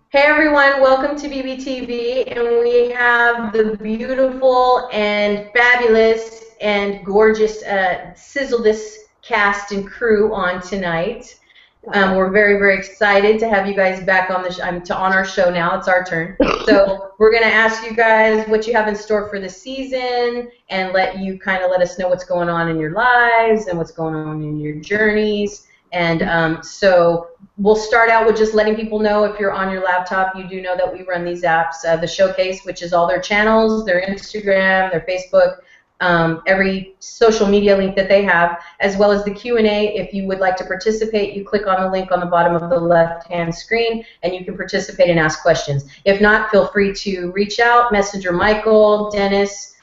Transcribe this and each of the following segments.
Hey everyone, welcome to BBTV, and we have the beautiful and fabulous and gorgeous Sizzle This cast and crew on tonight. We're very, very excited to have you guys back on the on our show now. It's our turn. So we're going to ask you guys what you have in store for the season and let us know what's going on in your lives and what's going on in your journeys. And so we'll start out with just letting people know, if you're on your laptop, you do know that we run these apps. The Showcase, which is all their channels, their Instagram, their Facebook, every social media link that they have, as well as the Q&A. If you would like to participate, you click on the link on the bottom of the left-hand screen, and you can participate and ask questions. If not, feel free to reach out, Messenger Michael, Dennis,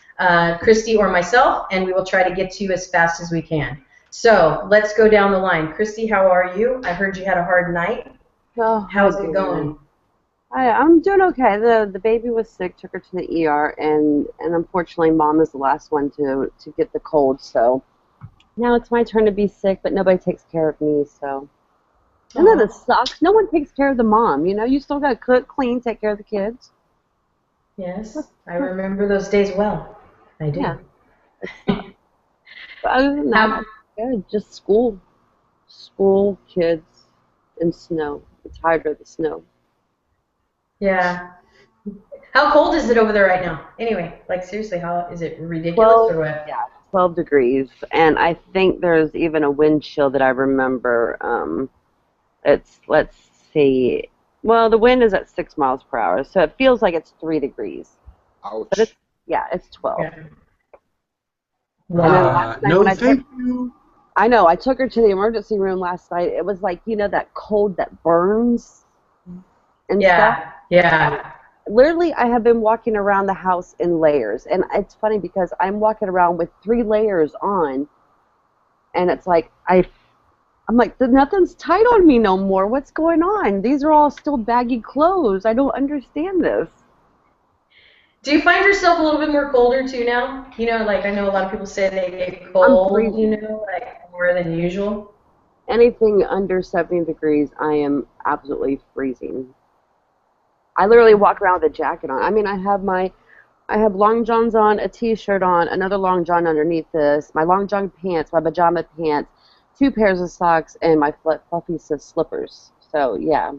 Christy, or myself, and we will try to get to you as fast as we can. So let's go down the line. Christy, how are you? I heard you had a hard night. Oh, How's it going? I'm doing okay. The baby was sick, took her to the ER, and unfortunately Mom is the last one to get the cold, so now it's my turn to be sick, but nobody takes care of me, so. And then it sucks. No one takes care of the mom, you know? You still got to cook, clean, take care of the kids. Yes, I remember those days well. I do. Yeah. But other than that, good. Just school, kids, and snow. I'm tired of the snow. Yeah. How cold is it over there right now? Anyway, like seriously, how is it ridiculous or what? Yeah, 12 degrees. And I think there's even a wind chill that I remember. Let's see. Well, the wind is at 6 miles per hour, so it feels like it's 3 degrees. Ouch. But it's 12. Yeah. Wow. No, thank you. I know. I took her to the emergency room last night. It was like, you know, that cold that burns and stuff. Yeah. Literally, I have been walking around the house in layers, and it's funny because I'm walking around with 3 layers on, and it's like I'm like, nothing's tight on me no more. What's going on? These are all still baggy clothes. I don't understand this. Do you find yourself a little bit more colder too now? You know, like I know a lot of people say they get cold, you know, like more than usual. Anything under 70 degrees, I am absolutely freezing. I literally walk around with a jacket on. I mean, I have long johns on, a t-shirt on, another long john underneath this, my long john pants, my pajama pants, 2 pairs of socks, and my fluffy slippers. So, yeah.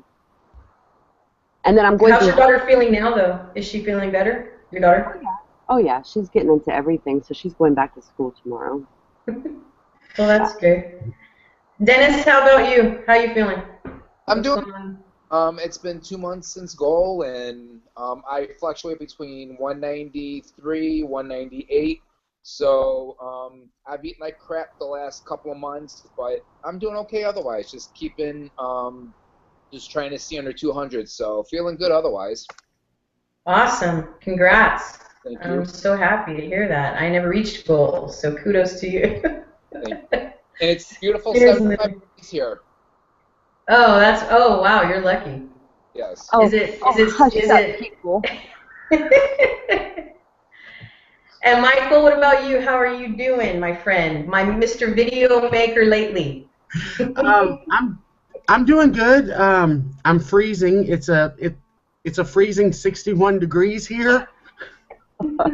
And then I'm going How's your daughter feeling now, though? Is she feeling better, your daughter? Oh, yeah. She's getting into everything, so she's going back to school tomorrow. Well, that's good. Dennis, how about you? How are you feeling? I'm doing. It's been 2 months since goal, and I fluctuate between 193, 198. So I've eaten like crap the last couple of months, but I'm doing okay otherwise. Just keeping, just trying to stay under 200. So feeling good otherwise. Awesome. Congrats. Thank you. I'm so happy to hear that. I never reached goals, so kudos to you. Thank you. And it's beautiful 75 degrees here. Oh wow, you're lucky. Yes. Oh, is it people? And Michael, what about you? How are you doing, my friend? My Mr. Video Maker lately. I'm doing good. I'm freezing. It's a freezing 61 degrees here. And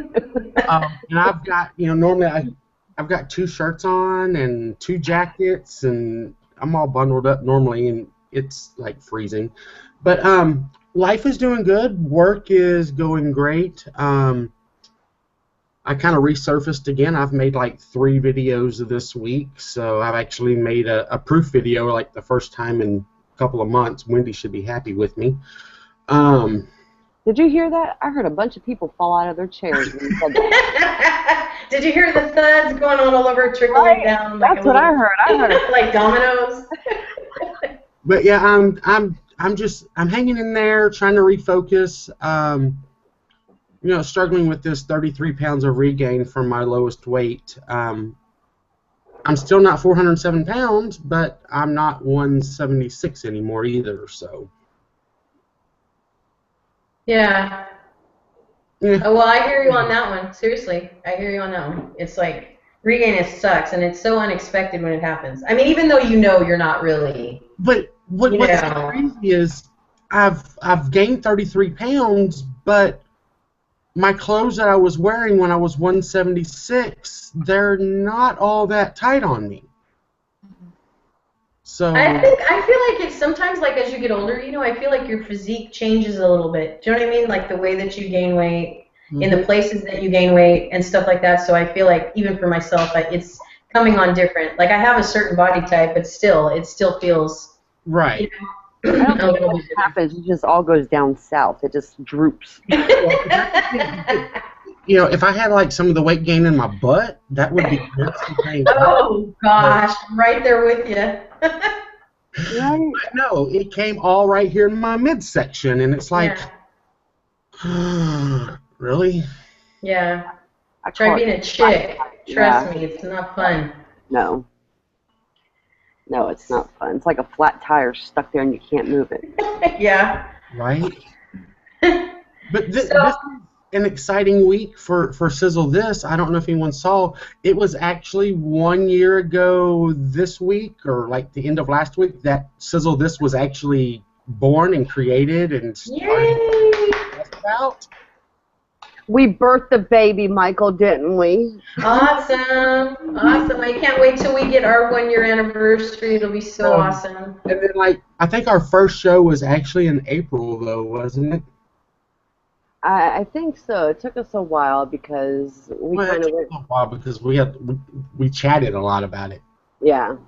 I've got, you know, normally I've got 2 shirts on and 2 jackets, and I'm all bundled up normally, and it's like freezing. But life is doing good. Work is going great. I kind of resurfaced again. I've made like 3 videos this week, so I've actually made a proof video like the first time in a couple of months. Wendy should be happy with me. Did you hear that? I heard a bunch of people fall out of their chairs when you said that. Did you hear the thuds going on all over, trickling down? Like that's what I heard. I heard it. Like dominoes. But yeah, I'm hanging in there, trying to refocus. You know, struggling with this 33 pounds of regain from my lowest weight. I'm still not 407 pounds, but I'm not 176 anymore either. So. Yeah. Oh, well, I hear you on that one. Seriously, I hear you on that one. It's like regain sucks, and it's so unexpected when it happens. I mean, even though you know you're not really. But what's crazy is I've gained 33 pounds, but my clothes that I was wearing when I was 176, they're not all that tight on me. So I feel like it's sometimes like as you get older, you know, I feel like your physique changes a little bit. Do you know what I mean? Like the way that you gain weight, in the places that you gain weight and stuff like that. So I feel like even for myself, it's coming on different. Like I have a certain body type, but still, it still feels right. You know, I don't a think little what bit different. happens. It just all goes down south. It just droops. You know, if I had like some of the weight gain in my butt, that would be good. Oh gosh, I'm right there with you. Right? No, it came all right here in my midsection, and it's like, really? Yeah. I Try call being it a chick. Trust yeah. me, it's not fun. No. No, it's not fun. It's like a flat tire stuck there and you can't move it. Yeah. Right? But this So, is an exciting week for Sizzle This. I don't know if anyone saw. It was actually 1 year ago this week, or like the end of last week, that Sizzle This was actually born and created and started yay! out. We birthed the baby, Michael, didn't we? Awesome. Awesome. I can't wait till we get our 1 year anniversary. It'll be so awesome. And then, like, I think our first show was actually in April, though, wasn't it? I think so. It took us a while because we Well, kind it of took went. a while because we chatted a lot about it. Yeah. We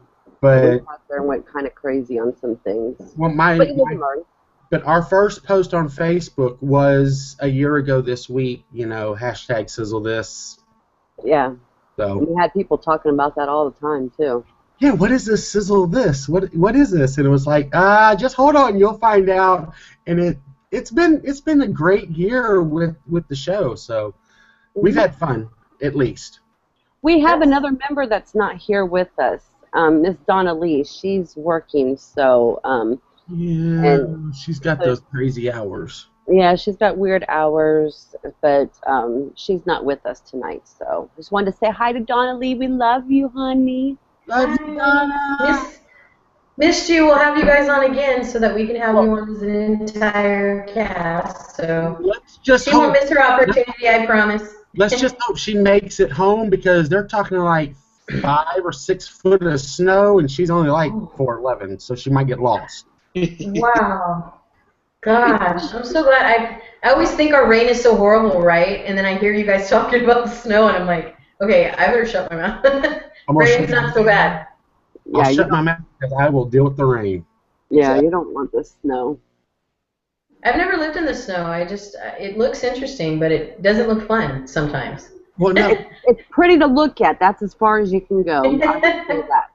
But got there and went kind of crazy on some things. well, But you live and learn. but our first post on Facebook was a year ago this week. You know, hashtag Sizzle This. Yeah. So We had people talking about that all the time too. yeah, what is this Sizzle This? What is this? And it was like, just hold on, you'll find out. And it's been a great year with the show. So we've had fun, at least. We have another member that's not here with us, Miss Donna Lee. She's working, so Yeah, and she's got those crazy hours. yeah, she's got weird hours, but she's not with us tonight. So just wanted to say hi to Donna Lee. We love you, honey. Love you, Donna. Missed you. We'll have you guys on again so that we can have you on as an entire cast. So Let's just she hope. won't miss her opportunity, I promise. Let's just hope she makes it home because they're talking like 5 or 6 foot of snow, and she's only like 4'11", so she might get lost. Wow. Gosh, I'm so glad. I always think our rain is so horrible, right? And then I hear you guys talking about the snow, and I'm like, okay, I better shut my mouth. Rain's not so bad. Yeah, I'll shut my mouth because I will deal with the rain. Yeah, you don't want the snow. I've never lived in the snow. It looks interesting, but it doesn't look fun sometimes. Well, no, It's pretty to look at. That's as far as you can go. I would say that.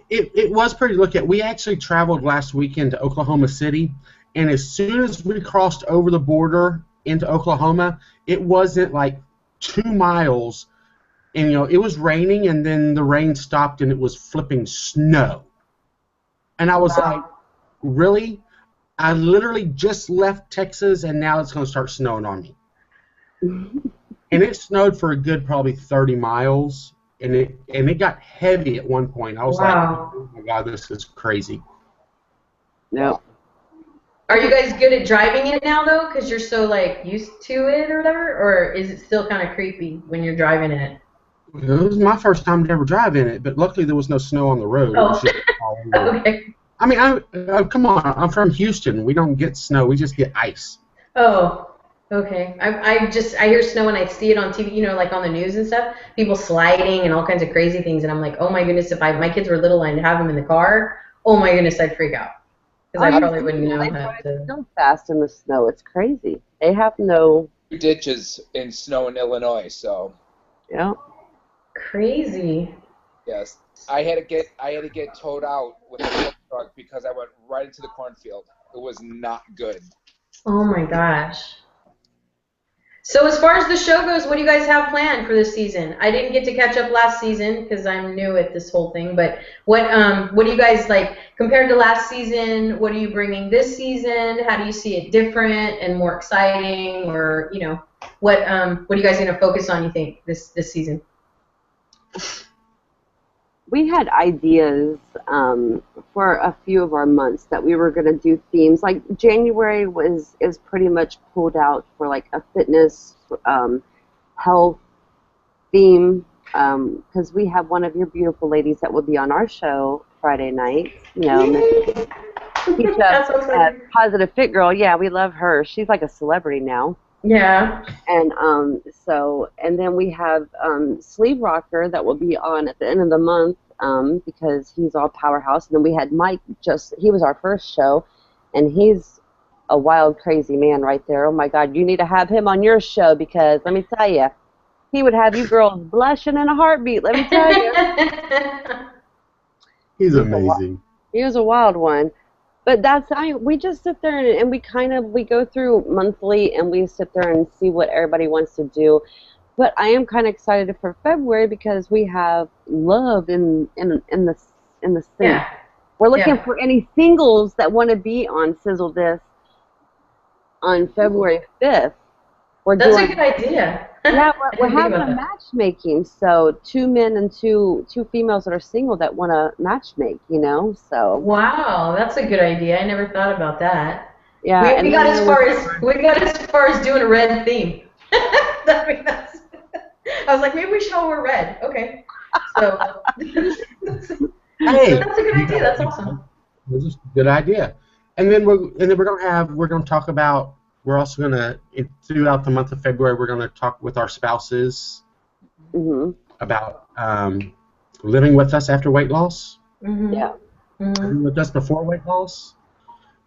it was pretty to look at. We actually traveled last weekend to Oklahoma City, and as soon as we crossed over the border into Oklahoma, it wasn't like 2 miles. And, you know, it was raining, and then the rain stopped, and it was flipping snow. And I was like, really? I literally just left Texas, and now it's going to start snowing on me. And it snowed for a good probably 30 miles, and it got heavy at one point. I was like, oh, my God, this is crazy. No. Are you guys good at driving it now, though, because you're so, like, used to it or whatever? Or is it still kind of creepy when you're driving it? It was my first time to ever drive in it, but luckily there was no snow on the road. Oh. It was just all over. Okay. I mean, come on. I'm from Houston. We don't get snow. We just get ice. Oh, okay. I hear snow and I see it on TV, you know, like on the news and stuff. People sliding and all kinds of crazy things, and I'm like, oh my goodness, if my kids were little and I'd have them in the car, oh my goodness, I'd freak out because I probably wouldn't know how to. So fast in the snow, it's crazy. They have no ditches in snow in Illinois, so yeah. Crazy. yes, I had to get towed out with a milk truck because I went right into the cornfield. It was not good. Oh my gosh. So as far as the show goes, what do you guys have planned for this season? I didn't get to catch up last season because I'm new at this whole thing. But what do you guys like compared to last season? What are you bringing this season? How do you see it different and more exciting? Or you know, what are you guys going to focus on? You think this season? we had ideas for a few of our months that we were going to do themes. Like January is pretty much pulled out for like a fitness, health theme, because we have one of your beautiful ladies that will be on our show Friday night. You know, Miss That's so exciting. Positive Fit Girl. Yeah, we love her. She's like a celebrity now. Yeah. And and then we have Sleeve Rocker that will be on at the end of the month because he's all powerhouse. And then we had Mike, he was our first show, and he's a wild, crazy man right there. Oh my God, you need to have him on your show because let me tell you, he would have you girls blushing in a heartbeat. Let me tell you. He's amazing. He was a wild one. But we just sit there and we go through monthly and we sit there and see what everybody wants to do. But I am kind of excited for February because we have love in the scene. Yeah. We're looking for any singles that want to be on Sizzle This on February 5th. That's a good idea. Yeah, we're having a matchmaking, so 2 men and two females that are single that want to matchmake, you know. So wow, that's a good idea. I never thought about that. Yeah, we got as far as doing a red theme. I was like, maybe we should all wear red. Okay, so hey, that's a good idea. That's awesome. This is a good idea. And then we're gonna talk about. We're also going to, throughout the month of February, we're going to talk with our spouses about living with us after weight loss, living with us before weight loss.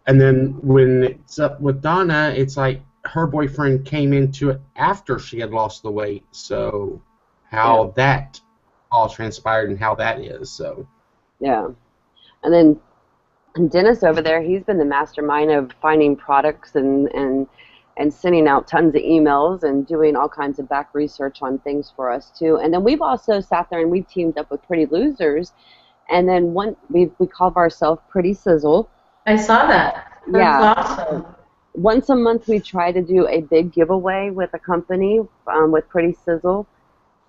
And then when it's up with Donna, it's like her boyfriend came into it after she had lost the weight. So how that all transpired and how that is. So yeah. And then Dennis over there, he's been the mastermind of finding products and sending out tons of emails and doing all kinds of back research on things for us too. And then we've also sat there and we teamed up with Pretty Losers, and then we call ourselves Pretty Sizzle. I saw that. That's awesome. Once a month we try to do a big giveaway with a company with Pretty Sizzle.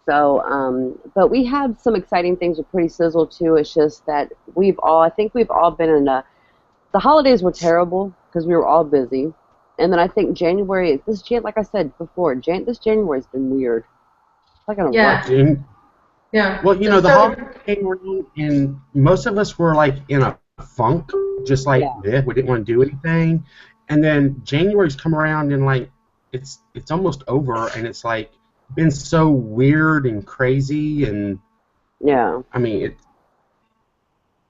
So, but we have some exciting things with Pretty Sizzle too. It's just that I think we've all been in the holidays were terrible because we were all busy. And then I think like I said before, this January's been weird. Like on a Yeah. Well, you know, the holidays came around and most of us were like in a funk, just like we didn't want to do anything. And then January's come around and like it's almost over and it's like been so weird and crazy and I mean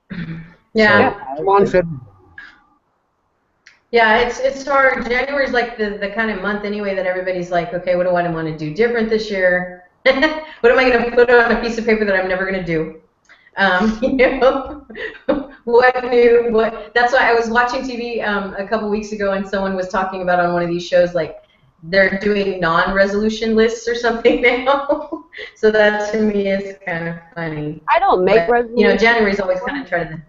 come on, February. Yeah, it's hard. January's like the kind of month anyway that everybody's like, okay, what do I want to do different this year? What am I going to put on a piece of paper that I'm never going to do? You know, That's why I was watching TV a couple weeks ago, and someone was talking about on one of these shows like they're doing non-resolution lists or something now. So that to me is kind of funny. I don't make resolutions. You know, January's always kind of trying to.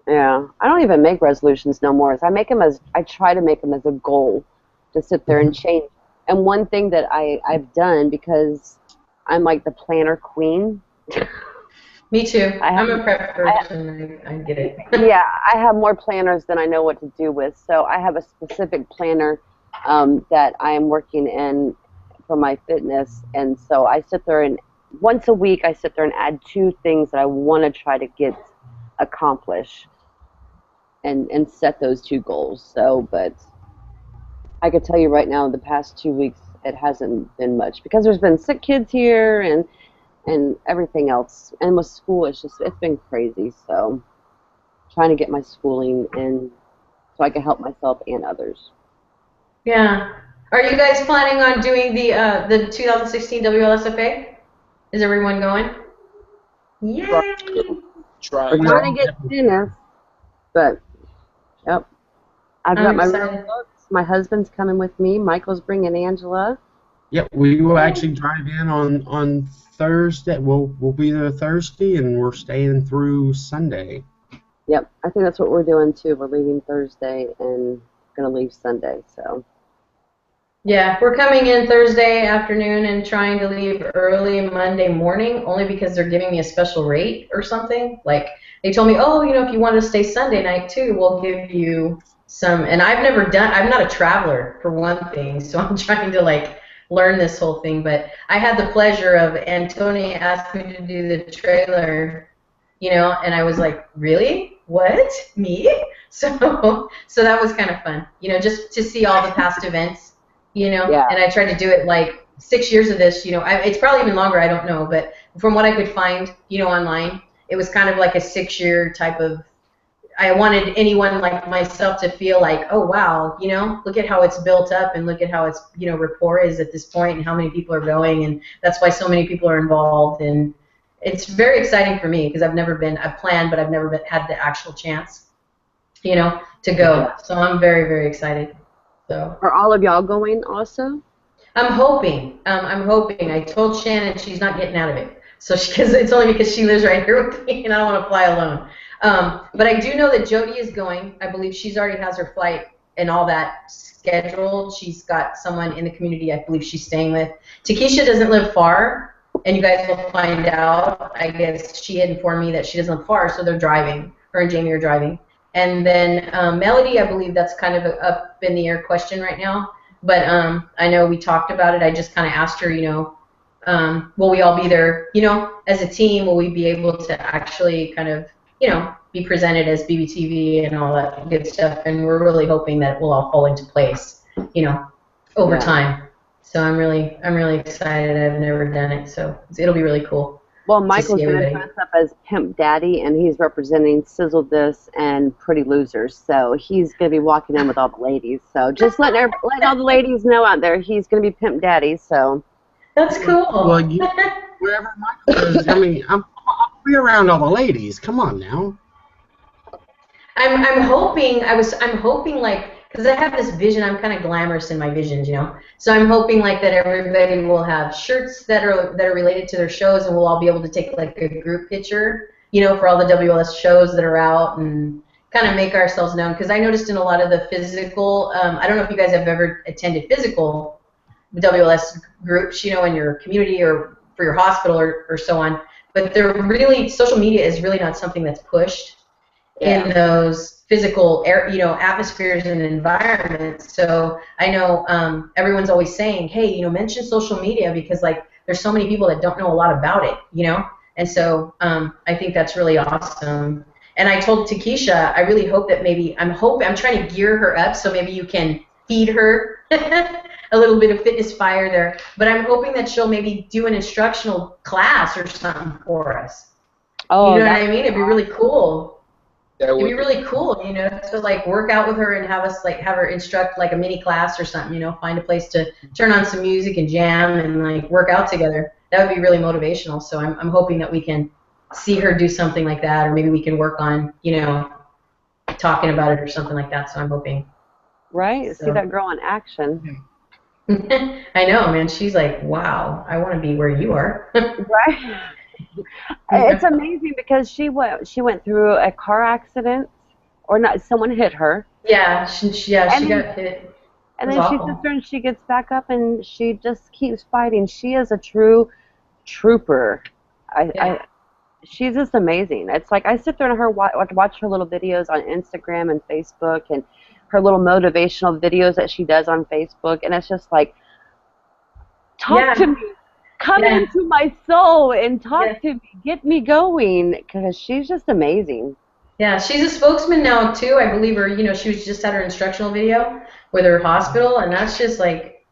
Yeah, I don't even make resolutions no more. I try to make them as a goal to sit there and change. And one thing that I've done, because I'm like the planner queen. Me too. I'm a prep person. I get it. Yeah, I have more planners than I know what to do with. So I have a specific planner that I am working in for my fitness. And so I sit there and once a week I sit there and add 2 things that I want to try to get accomplished and set those 2 goals. So, but I could tell you right now, the past 2 weeks it hasn't been much because there's been sick kids here and everything else, and with school it's been crazy. So trying to get my schooling in so I can help myself and others. Yeah. Are you guys planning on doing the 2016 WLSFA? Is everyone going? Yay! We're trying to get Dennis, but yep. I've got my real books. My husband's coming with me. Michael's bringing Angela. Yep, we will actually drive in on Thursday. We'll be there Thursday, and we're staying through Sunday. Yep, I think that's what we're doing too. We're leaving Thursday and going to leave Sunday. So Yeah, we're coming in Thursday afternoon and trying to leave early Monday morning, only because they're giving me a special rate or something. Like they told me, oh, if you want to stay Sunday night too, we'll give you some. And I'm not a traveler for one thing, so I'm trying to like learn this whole thing. But I had the pleasure of Antonia asked me to do the trailer, and I was like, really? What? Me? So that was kind of fun, just to see all the past events, Yeah. and I tried to do it like 6 years of this, it's probably even longer, I don't know, but from what I could find, online, it was kind of like a 6 year type of, I wanted anyone like myself to feel like, oh wow, look at how it's built up and look at how it's, rapport is at this point and how many people are going, and that's why so many people are involved, and it's very exciting for me because I've planned, but I've never had the actual chance, to go. Yeah. So I'm very, very excited. So Are all of y'all going also? I'm hoping. I'm hoping. I told Shannon she's not getting out of it. So because it's only because she lives right here with me, and I don't want to fly alone. But I do know that Jody is going. I believe she's already has her flight and all that scheduled. She's got someone in the community I believe she's staying with. Takesha doesn't live far, and you guys will find out. I guess she had informed me that she doesn't live far, so they're driving. Her and Jamie are driving. And then Melody, I believe that's kind of a up in the air question right now. But I know we talked about it. I just kind of asked her, will we all be there, as a team? Will we be able to actually kind of, be presented as BBTV and all that good stuff? And we're really hoping that it will all fall into place, over time. So I'm really excited. I've never done it, so it'll be really cool. Well, Michael's going to dress up as Pimp Daddy, and he's representing Sizzle This and Pretty Losers. So he's going to be walking in with all the ladies. So just let all the ladies know out there, he's going to be Pimp Daddy. So that's cool. Well, wherever Michael is, I mean, I'll be around all the ladies. Come on now. I'm hoping like, because I have this vision, I'm kind of glamorous in my visions, So I'm hoping like that everybody will have shirts that are related to their shows, and we'll all be able to take like a group picture, for all the WLS shows that are out, and kind of make ourselves known. Because I noticed in a lot of the physical, I don't know if you guys have ever attended physical WLS groups, in your community or for your hospital or so on, but social media is really not something that's pushed in those physical atmospheres and environments. So I know everyone's always saying, hey, mention social media, because like there's so many people that don't know a lot about it, and so I think that's really awesome. And I told Takesha, I really hope that I'm trying to gear her up, so maybe you can feed her a little bit of fitness fire there, but I'm hoping that she'll maybe do an instructional class or something for us. Oh, you know what I mean? It'd be really cool. It'd be really cool, to like work out with her and have her instruct like a mini class or something, find a place to turn on some music and jam and like work out together. That would be really motivational. So I'm hoping that we can see her do something like that, or maybe we can work on, talking about it or something like that. So I'm hoping. Right, so. See that girl in action. I know, man. She's like, wow, I want to be where you are. Right. It's amazing because she went through a car accident, or not? Someone hit her. Yeah, she got hit. And then she sits there and she gets back up and she just keeps fighting. She is a true trooper. She's just amazing. It's like I sit there and watch her little videos on Instagram and Facebook, and her little motivational videos that she does on Facebook, and it's just like, talk to me. Come into my soul and talk to me. Get me going, because she's just amazing. Yeah, she's a spokesman now, too. I believe her, she was just had her instructional video with her hospital, and that's just like,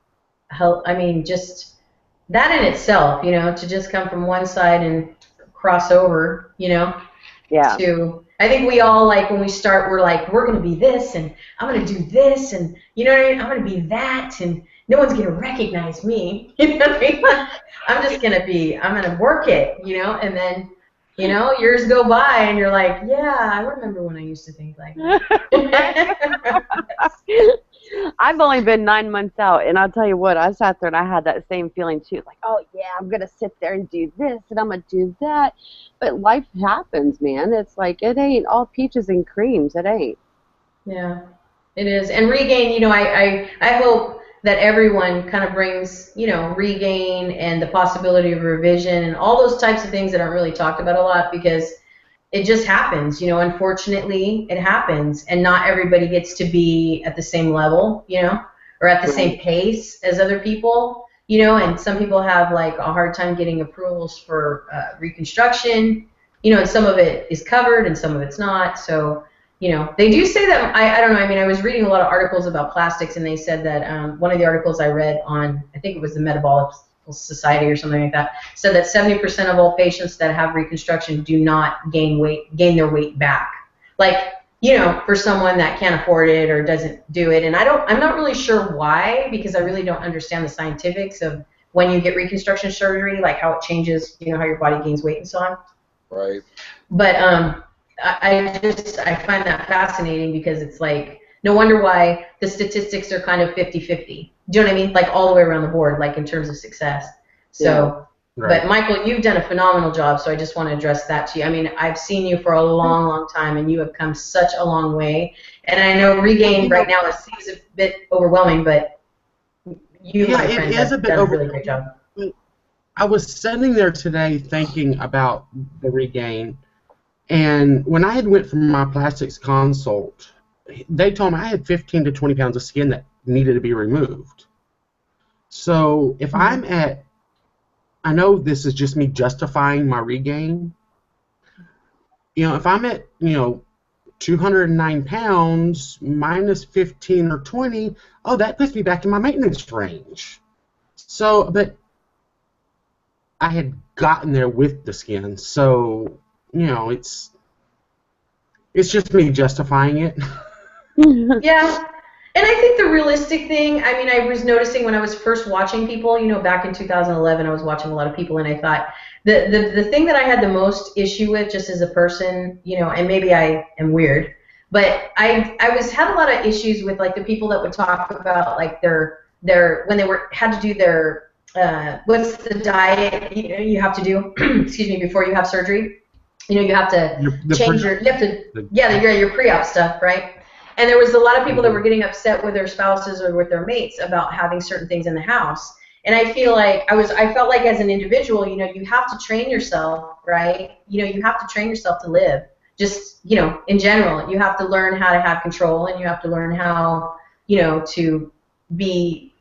just that in itself, to just come from one side and cross over, to, I think we all, like, when we start, we're like, we're going to be this, and I'm going to do this, and, you know what I mean? I'm going to be that, and no one's going to recognize me, you know what I mean? I'm going to work it, and then, years go by, and you're like, yeah, I remember when I used to think like that. I've only been 9 months out, and I'll tell you what, I sat there and I had that same feeling too, like, oh yeah, I'm going to sit there and do this, and I'm going to do that, but life happens, man. It's like, it ain't all peaches and creams, it ain't. Yeah, it is. And Regain, I hope that everyone kind of brings, you know, regain and the possibility of revision and all those types of things that aren't really talked about a lot because it just happens, you know, unfortunately it happens and not everybody gets to be at the same level, you know, or at the same pace as other people, you know, and some people have like a hard time getting approvals for reconstruction, you know, and some of it is covered and some of it's not. So, you know, they do say that, I don't know, I mean, I was reading a lot of articles about plastics and they said that one of the articles I read on, I think it was the Metabolic Society or something like that, said that 70% of all patients that have reconstruction do not gain their weight back. Like, you know, for someone that can't afford it or doesn't do it. And I'm not really sure why, because I really don't understand the scientifics of when you get reconstruction surgery, like how it changes, you know, how your body gains weight and so on. Right. But I find that fascinating because it's like, no wonder why the statistics are kind of 50-50. Do you know what I mean? Like all the way around the board, like in terms of success. So, yeah, right. But Michael, you've done a phenomenal job, so I just want to address that to you. I mean, I've seen you for a long, long time, and you have come such a long way. And I know regain right now seems a bit overwhelming, but you, my friend, have done a really great job. I was sitting there today thinking about the regain, and when I had went for my plastics consult, they told me I had 15 to 20 pounds of skin that needed to be removed. So if I'm at, I know this is just me justifying my regain, you know, if I'm at, you know, 209 pounds minus 15 or 20, oh, that puts me back in my maintenance range. So, but I had gotten there with the skin, so, you know, it's just me justifying it. Yeah. And I think the realistic thing, I mean, I was noticing when I was first watching people, you know, back in 2011, I was watching a lot of people, and I thought the thing that I had the most issue with just as a person, you know, and maybe I am weird, but I had a lot of issues with like the people that would talk about like their when they had to do their what's the diet you have to do excuse me, before you have surgery. You know, you have to your pre-op stuff, right? And there was a lot of people that were getting upset with their spouses or with their mates about having certain things in the house. And I feel like I felt like as an individual, you know, you have to train yourself, right? You know, you have to train yourself to live. Just, you know, in general, you have to learn how to have control, and you have to learn how, you know, to be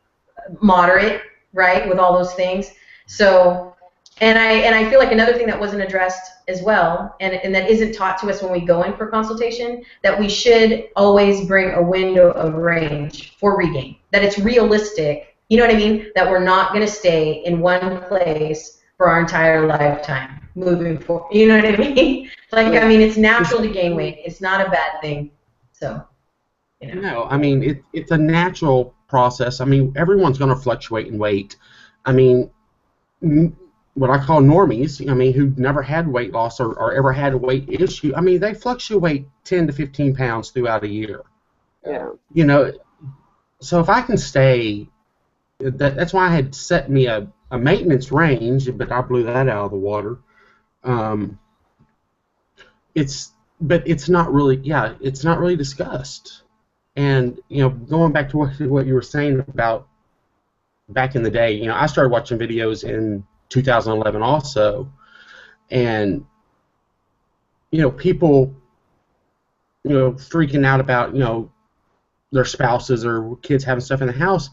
moderate, right, with all those things. So, and I feel like another thing that wasn't addressed as well, and that isn't taught to us when we go in for consultation, that we should always bring a window of range for regain, that it's realistic, you know what I mean, that we're not going to stay in one place for our entire lifetime moving forward, you know what I mean? Like, I mean, it's natural to gain weight. It's not a bad thing. So, you know. No, I mean, it's a natural process. I mean, everyone's going to fluctuate in weight. I mean, what I call normies, I mean, who've never had weight loss or ever had a weight issue, I mean, they fluctuate 10 to 15 pounds throughout a year. Yeah. You know, so if I can stay, that's why I had set me a maintenance range, but I blew that out of the water. But it's not really, it's not really discussed. And, you know, going back to what you were saying about back in the day, you know, I started watching videos in 2011 also, and, you know, people, you know, freaking out about, you know, their spouses or kids having stuff in the house.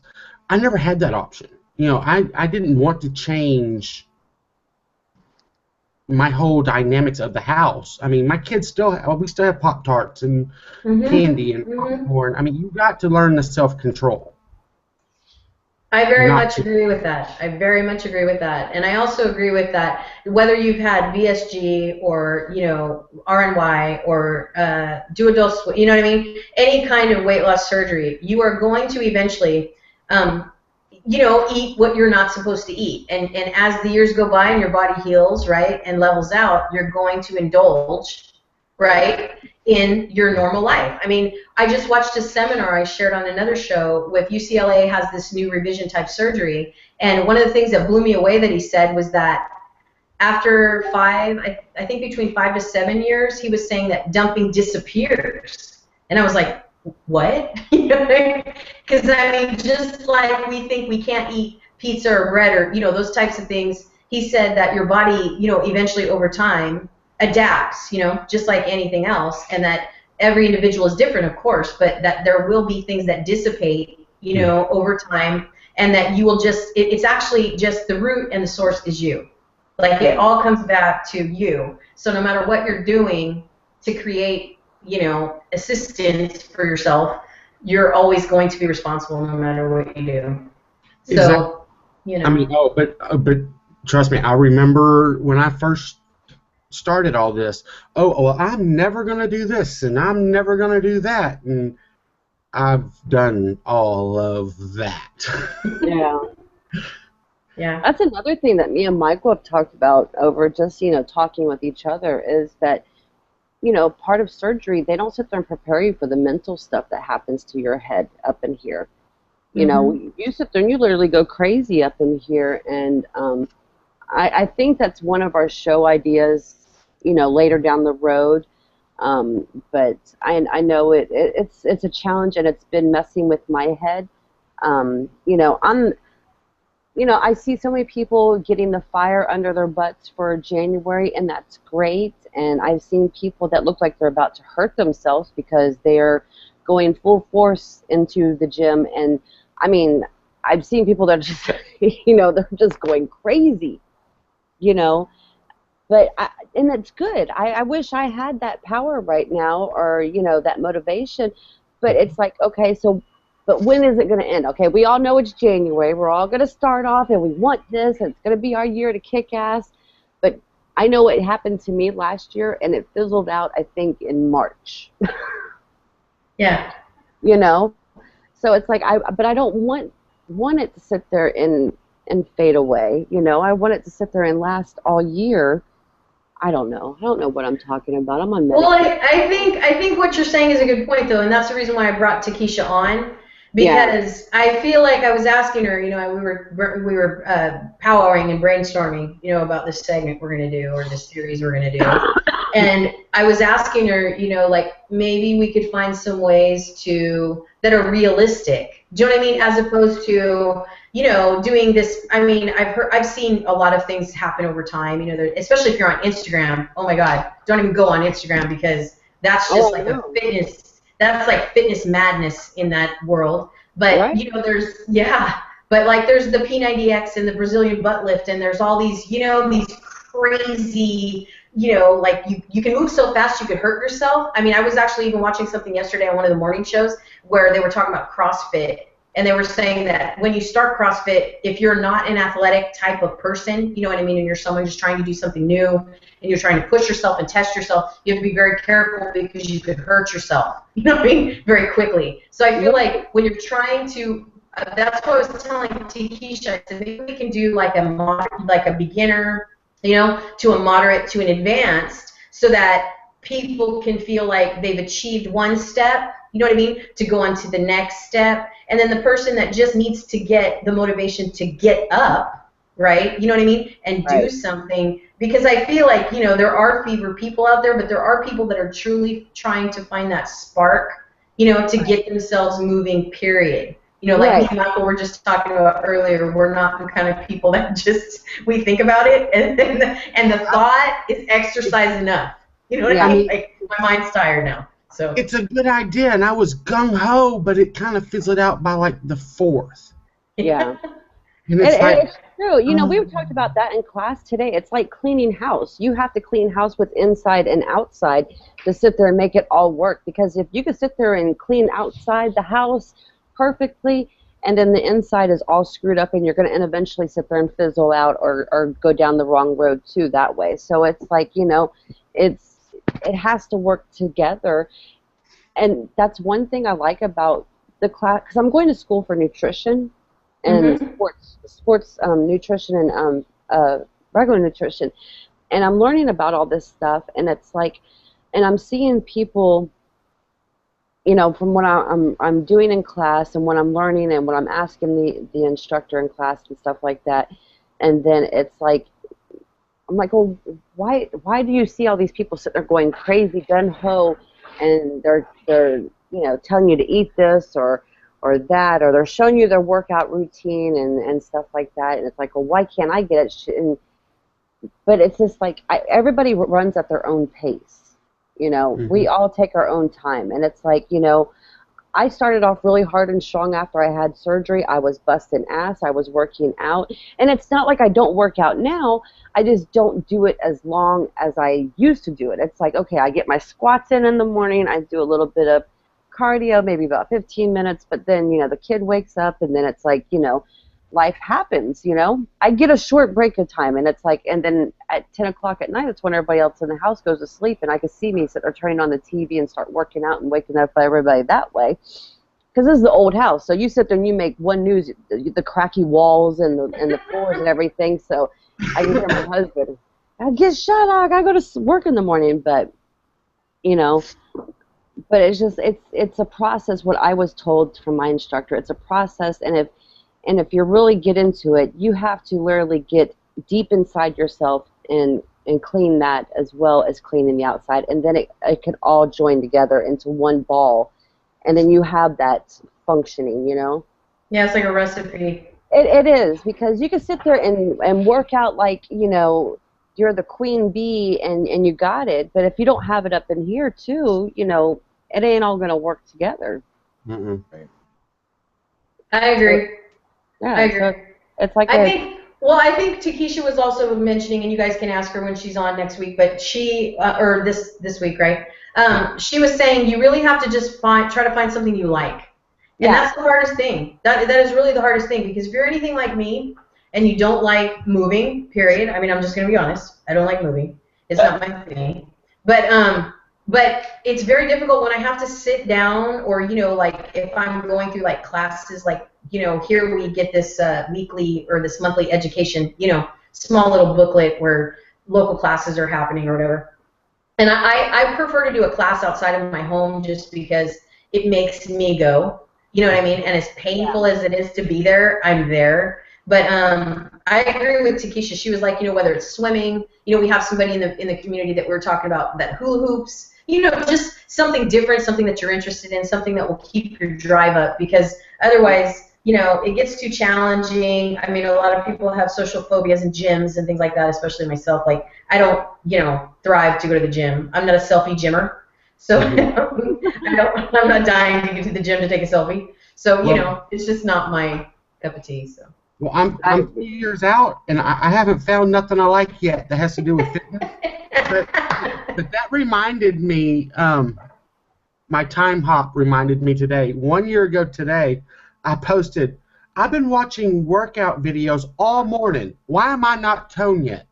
I never had that option. You know, I didn't want to change my whole dynamics of the house. I mean, my kids we still have Pop-Tarts and candy and popcorn. I mean, you got to learn the self-control. I very much agree with that. I very much agree with that. And I also agree with that, whether you've had VSG or, you know, RNY or duodenal, you know what I mean? Any kind of weight loss surgery, you are going to eventually, you know, eat what you're not supposed to eat. And as the years go by and your body heals, right, and levels out, you're going to indulge, right, in your normal life. I mean, I just watched a seminar I shared on another show with UCLA has this new revision type surgery, and one of the things that blew me away that he said was that after I think between 5 to 7 years, he was saying that dumping disappears. And I was like, what? You know what I mean? Because I mean, just like we think we can't eat pizza or bread or those types of things, he said that your body eventually over time adapts, just like anything else, and that every individual is different, of course, but that there will be things that dissipate, over time, and that you will just it's actually just the root and the source is you. Like it all comes back to you. So no matter what you're doing to create, assistance for yourself, you're always going to be responsible no matter what you do. So, I mean, but trust me, I remember when I first started all this. Oh, well, I'm never gonna do this, and I'm never gonna do that, and I've done all of that. Yeah. Yeah. That's another thing that me and Michael have talked about over just, talking with each other is that, part of surgery, they don't sit there and prepare you for the mental stuff that happens to your head up in here. You sit there and you literally go crazy up in here, and I think that's one of our show ideas, later down the road. But I know it's a challenge, and it's been messing with my head. I see so many people getting the fire under their butts for January, and that's great. And I've seen people that look like they're about to hurt themselves because they're going full force into the gym. And I mean, I've seen people that are just, they're just going crazy, But and it's good. I wish I had that power right now, or that motivation. But it's like, okay, so. But when is it going to end? Okay, we all know it's January. We're all going to start off, and we want this, and it's going to be our year to kick ass. But I know it happened to me last year, and it fizzled out, I think, in March. Yeah. So it's like, but I don't want it to sit there and fade away. I want it to sit there and last all year. I don't know. I don't know what I'm talking about. I'm on medication. Well, I think what you're saying is a good point, though, and that's the reason why I brought Takesha on. Because I feel like I was asking her, we were powwowing and brainstorming, about this segment we're going to do or this series we're going to do. And I was asking her, like maybe we could find some ways that are realistic. Do you know what I mean? As opposed to, doing this. I mean, I've seen a lot of things happen over time, especially if you're on Instagram. Oh my God, don't even go on Instagram because that's just a fitness. That's like fitness madness in that world. But, right. But like there's the P90X and the Brazilian butt lift, and there's all these, these crazy, like you can move so fast you could hurt yourself. I mean, I was actually even watching something yesterday on one of the morning shows where they were talking about CrossFit. And they were saying that when you start CrossFit, if you're not an athletic type of person, you know what I mean, and you're someone just trying to do something new, and you're trying to push yourself and test yourself, you have to be very careful because you could hurt yourself, very quickly. So I feel like when you're trying to, that's what I was telling Takesha, I said maybe we can do like a beginner, to a moderate to an advanced, so that people can feel like they've achieved one step, you know what I mean, to go on to the next step. And then the person that just needs to get the motivation to get up, right, you know what I mean, and do something. Because I feel like, there are fever people out there, but there are people that are truly trying to find that spark, to get themselves moving, period. Like me and Michael were just talking about earlier, we're not the kind of people that just, we think about it, and the thought is exercise enough. You know what I mean? Like, my mind's tired now. So it's a good idea, and I was gung-ho, but it kind of fizzled out by like the fourth. Yeah. And it's true. We talked about that in class today. It's like cleaning house. You have to clean house with inside and outside to sit there and make it all work. Because if you could sit there and clean outside the house perfectly, and then the inside is all screwed up, and you're going to eventually sit there and fizzle out or go down the wrong road too that way. So it's like, it has to work together. And that's one thing I like about the class, because I'm going to school for nutrition and sports nutrition and regular nutrition, and I'm learning about all this stuff, and it's like, and I'm seeing people, from what I'm doing in class and what I'm learning and what I'm asking the instructor in class and stuff like that, and then it's like, I'm like, well, why do you see all these people sitting there going crazy, gun ho, and they're telling you to eat this or that, or they're showing you their workout routine and stuff like that, and it's like, well, why can't I get it? But it's just like everybody runs at their own pace. We all take our own time, and it's like, I started off really hard and strong after I had surgery. I was busting ass. I was working out. And it's not like I don't work out now. I just don't do it as long as I used to do it. It's like, okay, I get my squats in the morning. I do a little bit of cardio, maybe about 15 minutes. But then, the kid wakes up, and then it's like, life happens, I get a short break of time, and it's like, and then at 10 o'clock at night, it's when everybody else in the house goes to sleep, and I can see me sit there turning on the TV and start working out and waking up everybody that way. Because this is the old house, so you sit there and you make one news, the cracky walls and the floors and everything, so I can hear my husband, get shut up, I gotta go to work in the morning, but it's just, it's a process, what I was told from my instructor. It's a process, and if you really get into it, you have to literally get deep inside yourself and clean that as well as cleaning the outside. And then it can all join together into one ball. And then you have that functioning, Yeah, it's like a recipe. It is, because you can sit there and work out like, you're the queen bee and you got it. But if you don't have it up in here too, it ain't all going to work together. Mm-mm. I agree. Yeah, I agree. so it's like I think Takesha was also mentioning, and you guys can ask her when she's on next week, but she, or this week, right? She was saying you really have to just try to find something you like. And that's the hardest thing. That is really the hardest thing, because if you're anything like me and you don't like moving, period, I mean, I'm just going to be honest, I don't like moving. It's not my thing. But it's very difficult when I have to sit down, or, like if I'm going through like classes, like, here we get this weekly or this monthly education, small little booklet where local classes are happening or whatever. And I prefer to do a class outside of my home just because it makes me go. You know what I mean? And as painful as it is to be there, I'm there. But I agree with Takesha. She was like, whether it's swimming, we have somebody in the community that we're talking about that hula hoops, just something different, something that you're interested in, something that will keep your drive up, because otherwise, it gets too challenging. I mean, a lot of people have social phobias in gyms and things like that, especially myself. Like, I don't, thrive to go to the gym. I'm not a selfie gymmer. So I'm not dying to get to the gym to take a selfie. So, it's just not my cup of tea. So. Well, I'm 3 years out, and I haven't found nothing I like yet that has to do with fitness. But that reminded me, my time hop reminded me today. 1 year ago today, I posted, I've been watching workout videos all morning. Why am I not toned yet?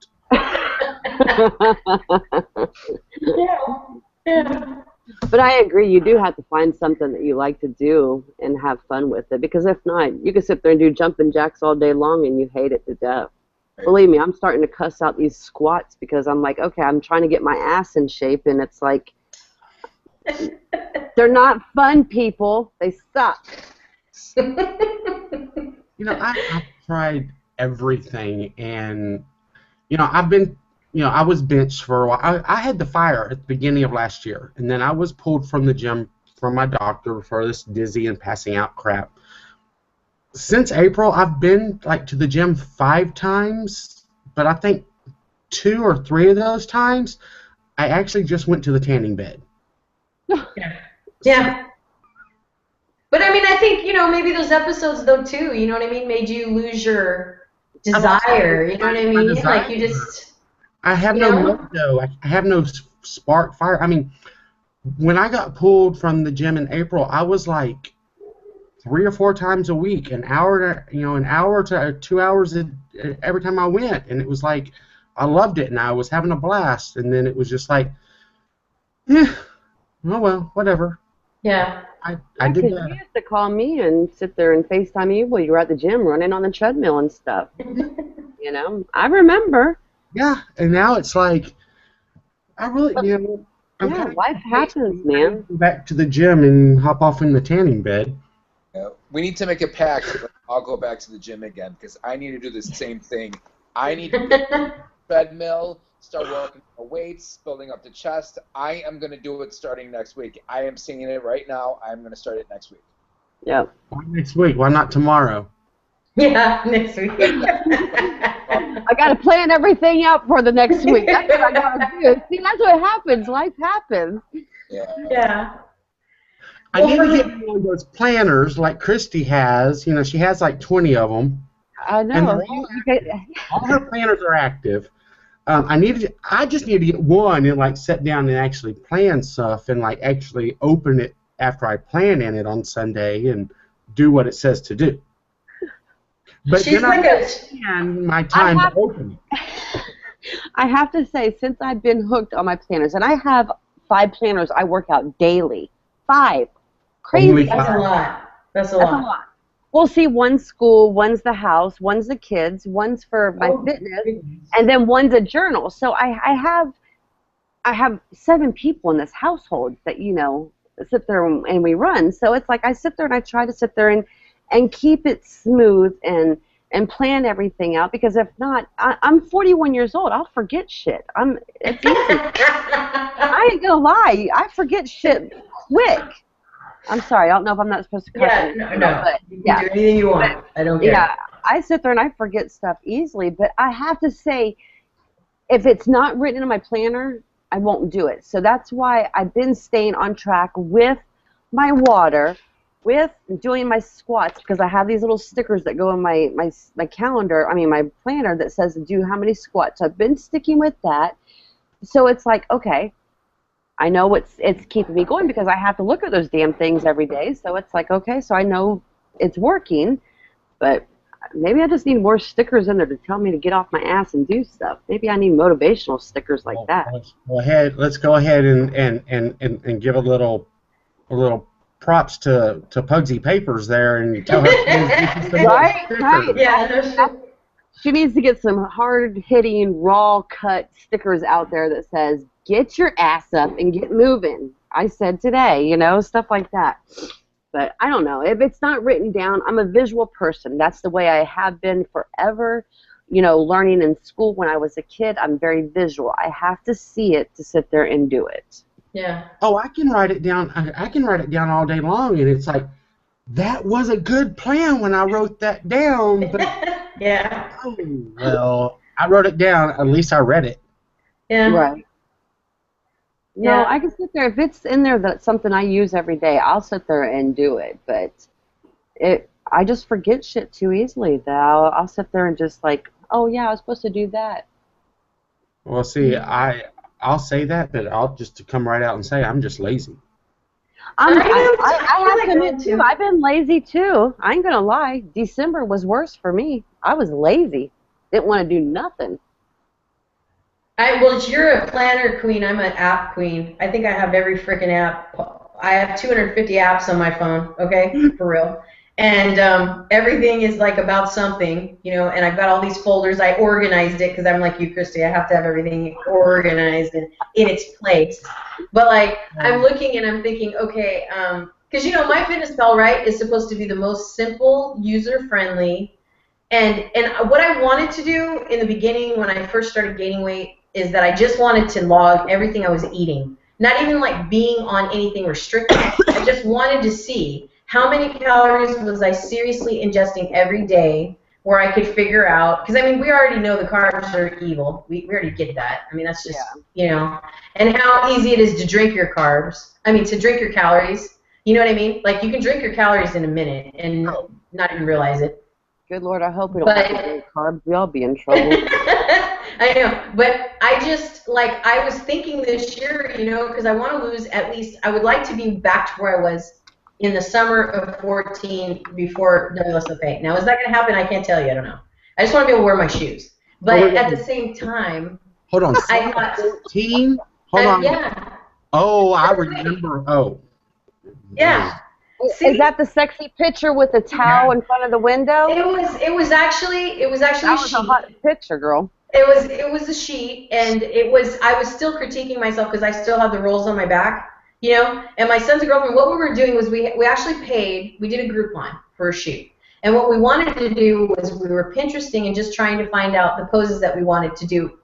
Yeah. But I agree, you do have to find something that you like to do and have fun with it, because if not, you can sit there and do jumping jacks all day long and you hate it to death. Believe me, I'm starting to cuss out these squats because I'm like, okay, I'm trying to get my ass in shape, and it's like, they're not fun, people. They suck. I've tried everything, and, I've been, I was benched for a while. I had the fire at the beginning of last year, and then I was pulled from the gym from my doctor for this dizzy and passing out crap. Since April, I've been to the gym 5 times, but I think 2 or 3 of those times, I actually just went to the tanning bed. Yeah. But I mean, I think, maybe those episodes though too, you know what I mean, made you lose your desire, you know what I mean? Like you just... I have no mojo. I have no spark fire. I mean, when I got pulled from the gym in April, I was like 3 or 4 times a week, an hour to 2 hours every time I went, and it was like I loved it and I was having a blast. And then it was just like, oh well, whatever. Yeah. I did that. You used to call me and sit there and FaceTime you while you were at the gym running on the treadmill and stuff. I remember. Yeah, and now it's like, I really, life happens, man. Go back to the gym and hop off in the tanning bed. Yeah, we need to make a pact. I'll go back to the gym again because I need to do the same thing. I need to treadmill, start working the weights, building up the chest. I am going to do it starting next week. I am seeing it right now. I'm going to start it next week. Yeah. Why next week? Why not tomorrow? Yeah, next week. I got to plan everything out for the next week. That's what I got to do. See, that's what happens. Life happens. Yeah. Yeah. I need to get one of those planners like Christy has. You know, she has like 20 of them. I know. And all her planners are active. I just need to get one and like sit down and actually plan stuff and like actually open it after I plan in it on Sunday and do what it says to do. But She's then like I plan my time to open it. I have to say, since I've been hooked on my planners, and I have 5 planners I work out daily. 5. Crazy. Only That's 5. a lot. That's a That's a lot. lot. Well, see, one's school, one's the house, one's the kids, one's for my fitness, and then one's a journal. So I have 7 people in this household that, you know, sit there and we run. So it's like I sit there and I try to sit there and keep it smooth and plan everything out, because if not, I'm 41 years old. I'll forget shit. It's easy. I ain't gonna lie. I forget shit quick. I'm sorry. I don't know if I'm not supposed to cuss. Yeah, no. But, You can do anything you want. I don't care. Yeah, I sit there and I forget stuff easily, but I have to say, if it's not written in my planner, I won't do it. So that's why I've been staying on track with my water, with doing my squats, because I have these little stickers that go in my calendar, my planner, that says do how many squats. So I've been sticking with that. So it's like, okay, I know it's keeping me going because I have to look at those damn things every day. So it's like, okay, so I know it's working, but maybe I just need more stickers in there to tell me to get off my ass and do stuff. Maybe I need motivational stickers like that. Let's go ahead and give a little props to Pugsy Papers there and tell her to get you some Right. Yeah, She needs to get some hard-hitting, raw-cut stickers out there that says, get your ass up and get moving. I said today, you know, stuff like that. But I don't know. If it's not written down, I'm a visual person. That's the way I have been forever. You know, learning in school when I was a kid, I'm very visual. I have to see it to sit there and do it. Yeah. Oh, I can write it down. I can write it down all day long, and it's like, that was a good plan when I wrote that down. But Yeah. oh, well, I wrote it down. At least I read it. Yeah. Right. No, Yeah. I can sit there. If it's in there that's something I use every day, I'll sit there and do it. But I just forget shit too easily. That I'll sit there and just like, oh yeah, I was supposed to do that. Well, see, I'll say that, but I'll just come right out and say I'm just lazy. I I have like to admit that too, too. I've been lazy too. I ain't gonna lie. December was worse for me. I was lazy. Didn't want to do nothing. Well, you're a planner queen. I'm an app queen. I think I have every freaking app. I have 250 apps on my phone. Okay, for real. And everything is like about something, you know. And I've got all these folders. I organized it because I'm like you, Christy. I have to have everything organized and in its place. But like, I'm looking and I'm thinking, okay, because you know, MyFitnessPal, right, is supposed to be the most simple, user-friendly. And what I wanted to do in the beginning when I first started gaining weight is that I just wanted to log everything I was eating. Not even like being on anything restricted. I just wanted to see how many calories was I seriously ingesting every day, where I could figure out, because I mean, we already know the carbs are evil. We already get that. I mean, that's just, you know, and how easy it is to drink your carbs. I mean, to drink your calories. You know what I mean? Like, you can drink your calories in a minute and not even realize it. Good Lord, I hope we don't have to drink carbs. We all be in trouble. I know, but I just, like, I was thinking this year, you know, because I want to lose at least, I would like to be back to where I was in the summer of 14 before WLSFA. Now, is that going to happen? I can't tell you. I don't know. I just want to be able to wear my shoes. But at the same time, Hold on. I thought, 14? Hold on. yeah. Oh, I remember. Oh. Yeah. See? Is that the sexy picture with the towel in front of the window? It was actually That was a hot picture, girl. It was a sheet, and I was still critiquing myself because I still had the rolls on my back, you know. And my son's girlfriend, what we were doing was we actually paid. We did a Groupon for a shoot, and what we wanted to do was we were Pinteresting and just trying to find out the poses that we wanted to do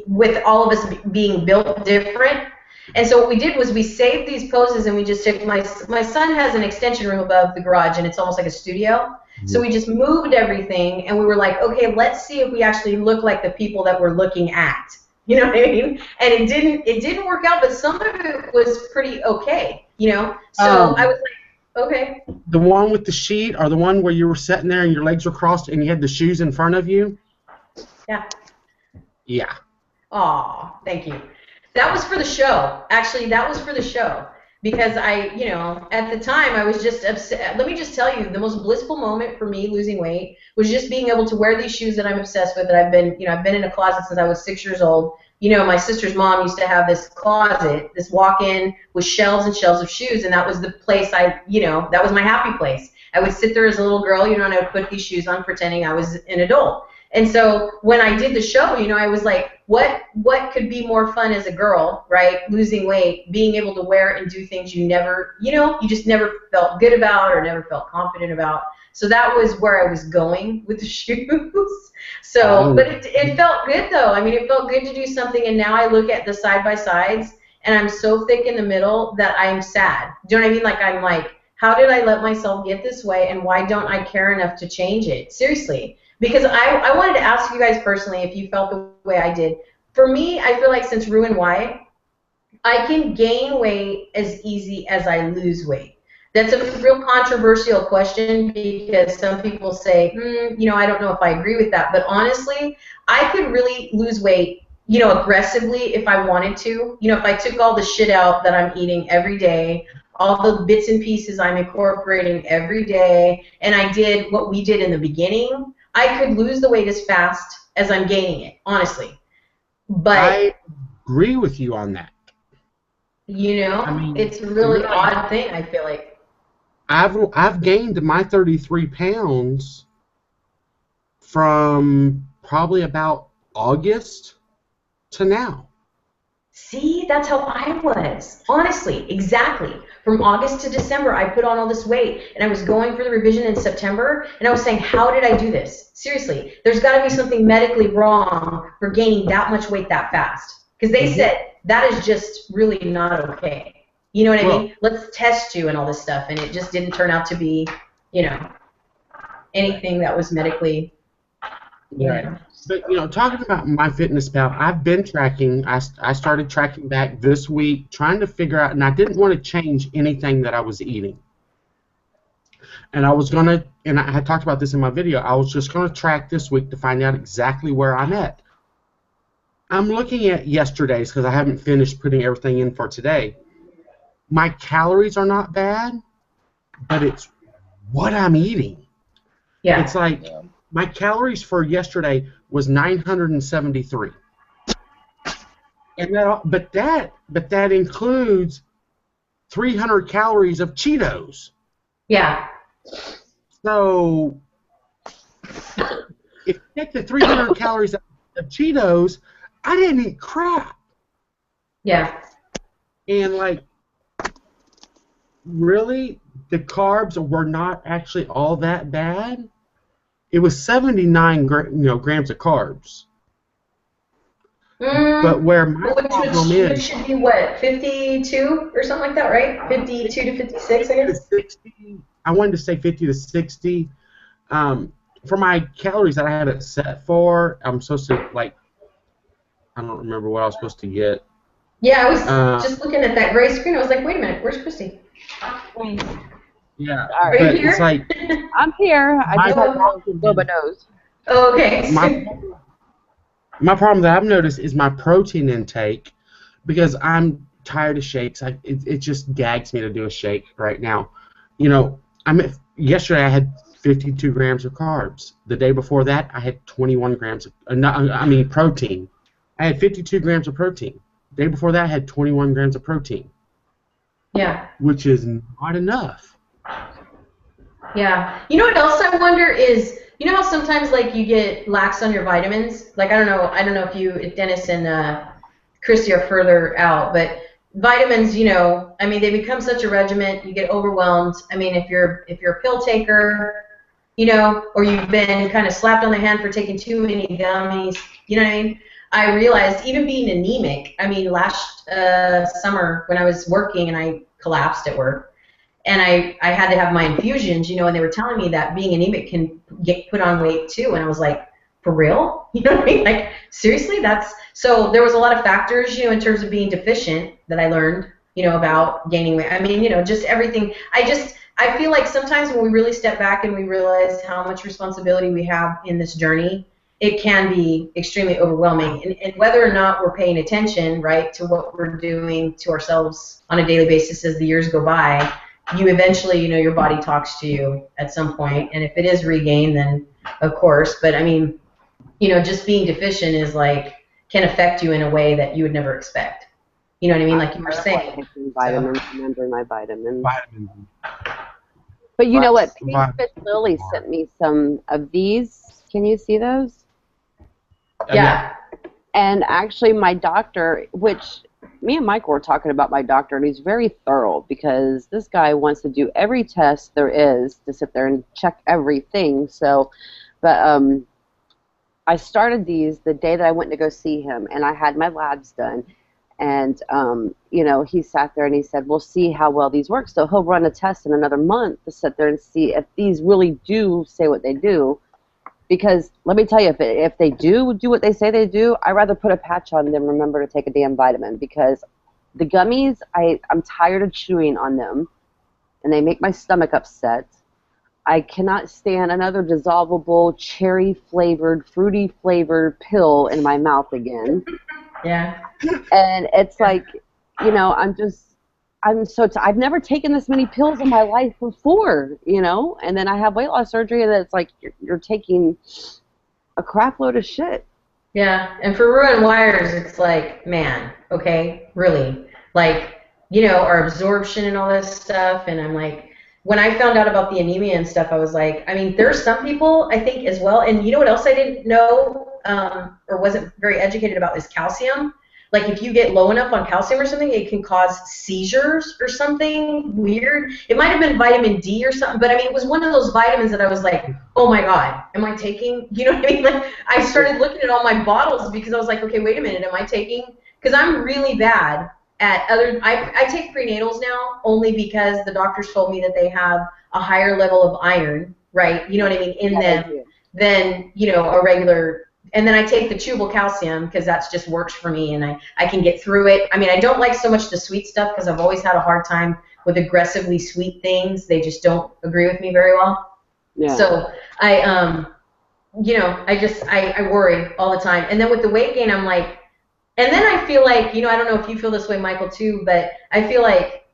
with all of us being built different. And so what we did was we saved these poses, and we just took my son has an extension room above the garage, and it's almost like a studio. So we just moved everything, and we were like, okay, let's see if we actually look like the people that we're looking at. You know what I mean? And it didn't work out, but some of it was pretty okay. You know? So I was like, okay. The one with the sheet, or the one where you were sitting there and your legs were crossed and you had the shoes in front of you? Yeah. Yeah. Aw, thank you. That was for the show. Actually, that was for the show. Because at the time, I was just upset. Let me just tell you, the most blissful moment for me losing weight was just being able to wear these shoes that I'm obsessed with, that I've been in a closet since I was 6 years old. My sister's mom used to have this closet, this walk-in with shelves and shelves of shoes, and that was the place that was my happy place. I would sit there as a little girl, and I would put these shoes on pretending I was an adult. And so when I did the show, I was like, what could be more fun as a girl, right? Losing weight, being able to wear and do things you never, you just never felt good about or never felt confident about. So that was where I was going with the shoes. So, but it felt good though. I mean, it felt good to do something, and now I look at the side-by-sides, and I'm so thick in the middle that I'm sad. Do you know what I mean? Like, I'm like, how did I let myself get this way, and why don't I care enough to change it? Seriously. Because I wanted to ask you guys personally if you felt the way I did. For me, I feel like since Rue and Y, I can gain weight as easy as I lose weight. That's a real controversial question, because some people say, I don't know if I agree with that. But honestly, I could really lose weight, aggressively if I wanted to. If I took all the shit out that I'm eating every day, all the bits and pieces I'm incorporating every day, and I did what we did in the beginning, I could lose the weight as fast as I'm gaining it, honestly. But I agree with you on that. It's a really odd thing, I feel like. I've gained my 33 pounds from probably about August to now. See, that's how I was. Honestly, exactly. From August to December, I put on all this weight, and I was going for the revision in September, and I was saying, how did I do this? Seriously, there's got to be something medically wrong for gaining that much weight that fast. Because they said, that is just really not okay. You know what I mean? Let's test you and all this stuff, and it just didn't turn out to be, anything that was medically, Right. But, talking about MyFitnessPal, I've been tracking. I started tracking back this week, trying to figure out, and I didn't want to change anything that I was eating. And I was going to, and I had talked about this in my video, I was just going to track this week to find out exactly where I'm at. I'm looking at yesterday's because I haven't finished putting everything in for today. My calories are not bad, but it's what I'm eating. Yeah. It's like... Yeah. My calories for yesterday was 973, and but that includes 300 calories of Cheetos. Yeah. So if you take the 300 calories of Cheetos, I didn't eat crap. Yeah. And really, the carbs were not actually all that bad. It was 79 grams of carbs. But where my problem is... Which should be what, 52 or something like that, right? 52 to 56, I guess? 60, I wanted to say 50 to 60. For my calories that I had it set for, I'm supposed to, I don't remember what I was supposed to get. Yeah, I was just looking at that gray screen. I was like, wait a minute, where's Christy? Yeah, are you here? It's like... I'm here. I just have a little bit nose. Oh, okay. My problem that I've noticed is my protein intake, because I'm tired of shakes. It just gags me to do a shake right now. Yesterday I had 52 grams of carbs. The day before that I had 21 grams of protein. I had 52 grams of protein. The day before that I had 21 grams of protein. Yeah. Which is not enough. Yeah. You know what else I wonder is, how sometimes you get lax on your vitamins? I don't know if Dennis and Christy are further out, but vitamins, they become such a regiment, you get overwhelmed. If you're a pill taker, or you've been kind of slapped on the hand for taking too many gummies, you know what I mean? I realized even being anemic, I mean, last summer when I was working and I collapsed at work, and I had to have my infusions, you know, and they were telling me that being anemic can get put on weight too, and I was like, for real? You know what I mean? Like, seriously? So there was a lot of factors, you know, in terms of being deficient that I learned, you know, about gaining weight. I mean, you know, just everything. I feel like sometimes when we really step back and we realize how much responsibility we have in this journey, it can be extremely overwhelming. And whether or not we're paying attention, right, to what we're doing to ourselves on a daily basis as the years go by, you eventually, you know, your body talks to you at some point. And if it is regained, then of course. But I mean, you know, just being deficient is like, can affect you in a way that you would never expect. You know what I mean? Like you were saying. Taking vitamins and under my vitamins. Vitamins. But you know what? Pink Fish Lily sent me some of these. Can you see those? Yeah. And actually my doctor, which me and Michael were talking about my doctor, and he's very thorough because this guy wants to do every test there is to sit there and check everything. So, but I started these the day that I went to go see him, and I had my labs done. And, you know, he sat there and he said, we'll see how well these work. So he'll run a test in another month to sit there and see if these really do say what they do. Because let me tell you, if they do what they say they do, I'd rather put a patch on than remember to take a damn vitamin. Because the gummies, I'm tired of chewing on them, and they make my stomach upset. I cannot stand another dissolvable, cherry-flavored, fruity-flavored pill in my mouth again. Yeah. And it's like, you know, I've never taken this many pills in my life before, you know, and then I have weight loss surgery, and it's like you're taking a crap load of shit. Yeah, and for Rowan Wires, it's like, man, okay, really, like, you know, our absorption and all this stuff, and I'm like, when I found out about the anemia and stuff, I was like, I mean, there's some people, I think, as well, and you know what else I didn't know or wasn't very educated about is calcium. Like, if you get low enough on calcium or something, it can cause seizures or something weird. It might have been vitamin D or something, but I mean, it was one of those vitamins that I was like, oh my God, am I taking, you know what I mean? Like, I started looking at all my bottles because I was like, okay, wait a minute, am I taking, because I'm really bad at I take prenatals now only because the doctors told me that they have a higher level of iron, right? You know what I mean, in them than, you know, a regular. And then I take the chewable calcium because that just works for me, and I can get through it. I mean, I don't like so much the sweet stuff because I've always had a hard time with aggressively sweet things. They just don't agree with me very well. Yeah. So you know, I worry all the time. And then with the weight gain, I'm like, and then I feel like, you know, I don't know if you feel this way, Michael, too, but I feel like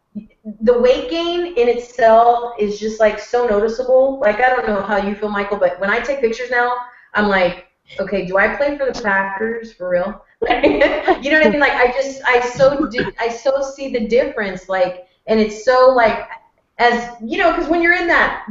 the weight gain in itself is just like so noticeable. Like, I don't know how you feel, Michael, but when I take pictures now, I'm like, okay, do I play for the Packers for real? You know what I mean? Like, I so see the difference. Like, and it's so like, as you know, because when you're in that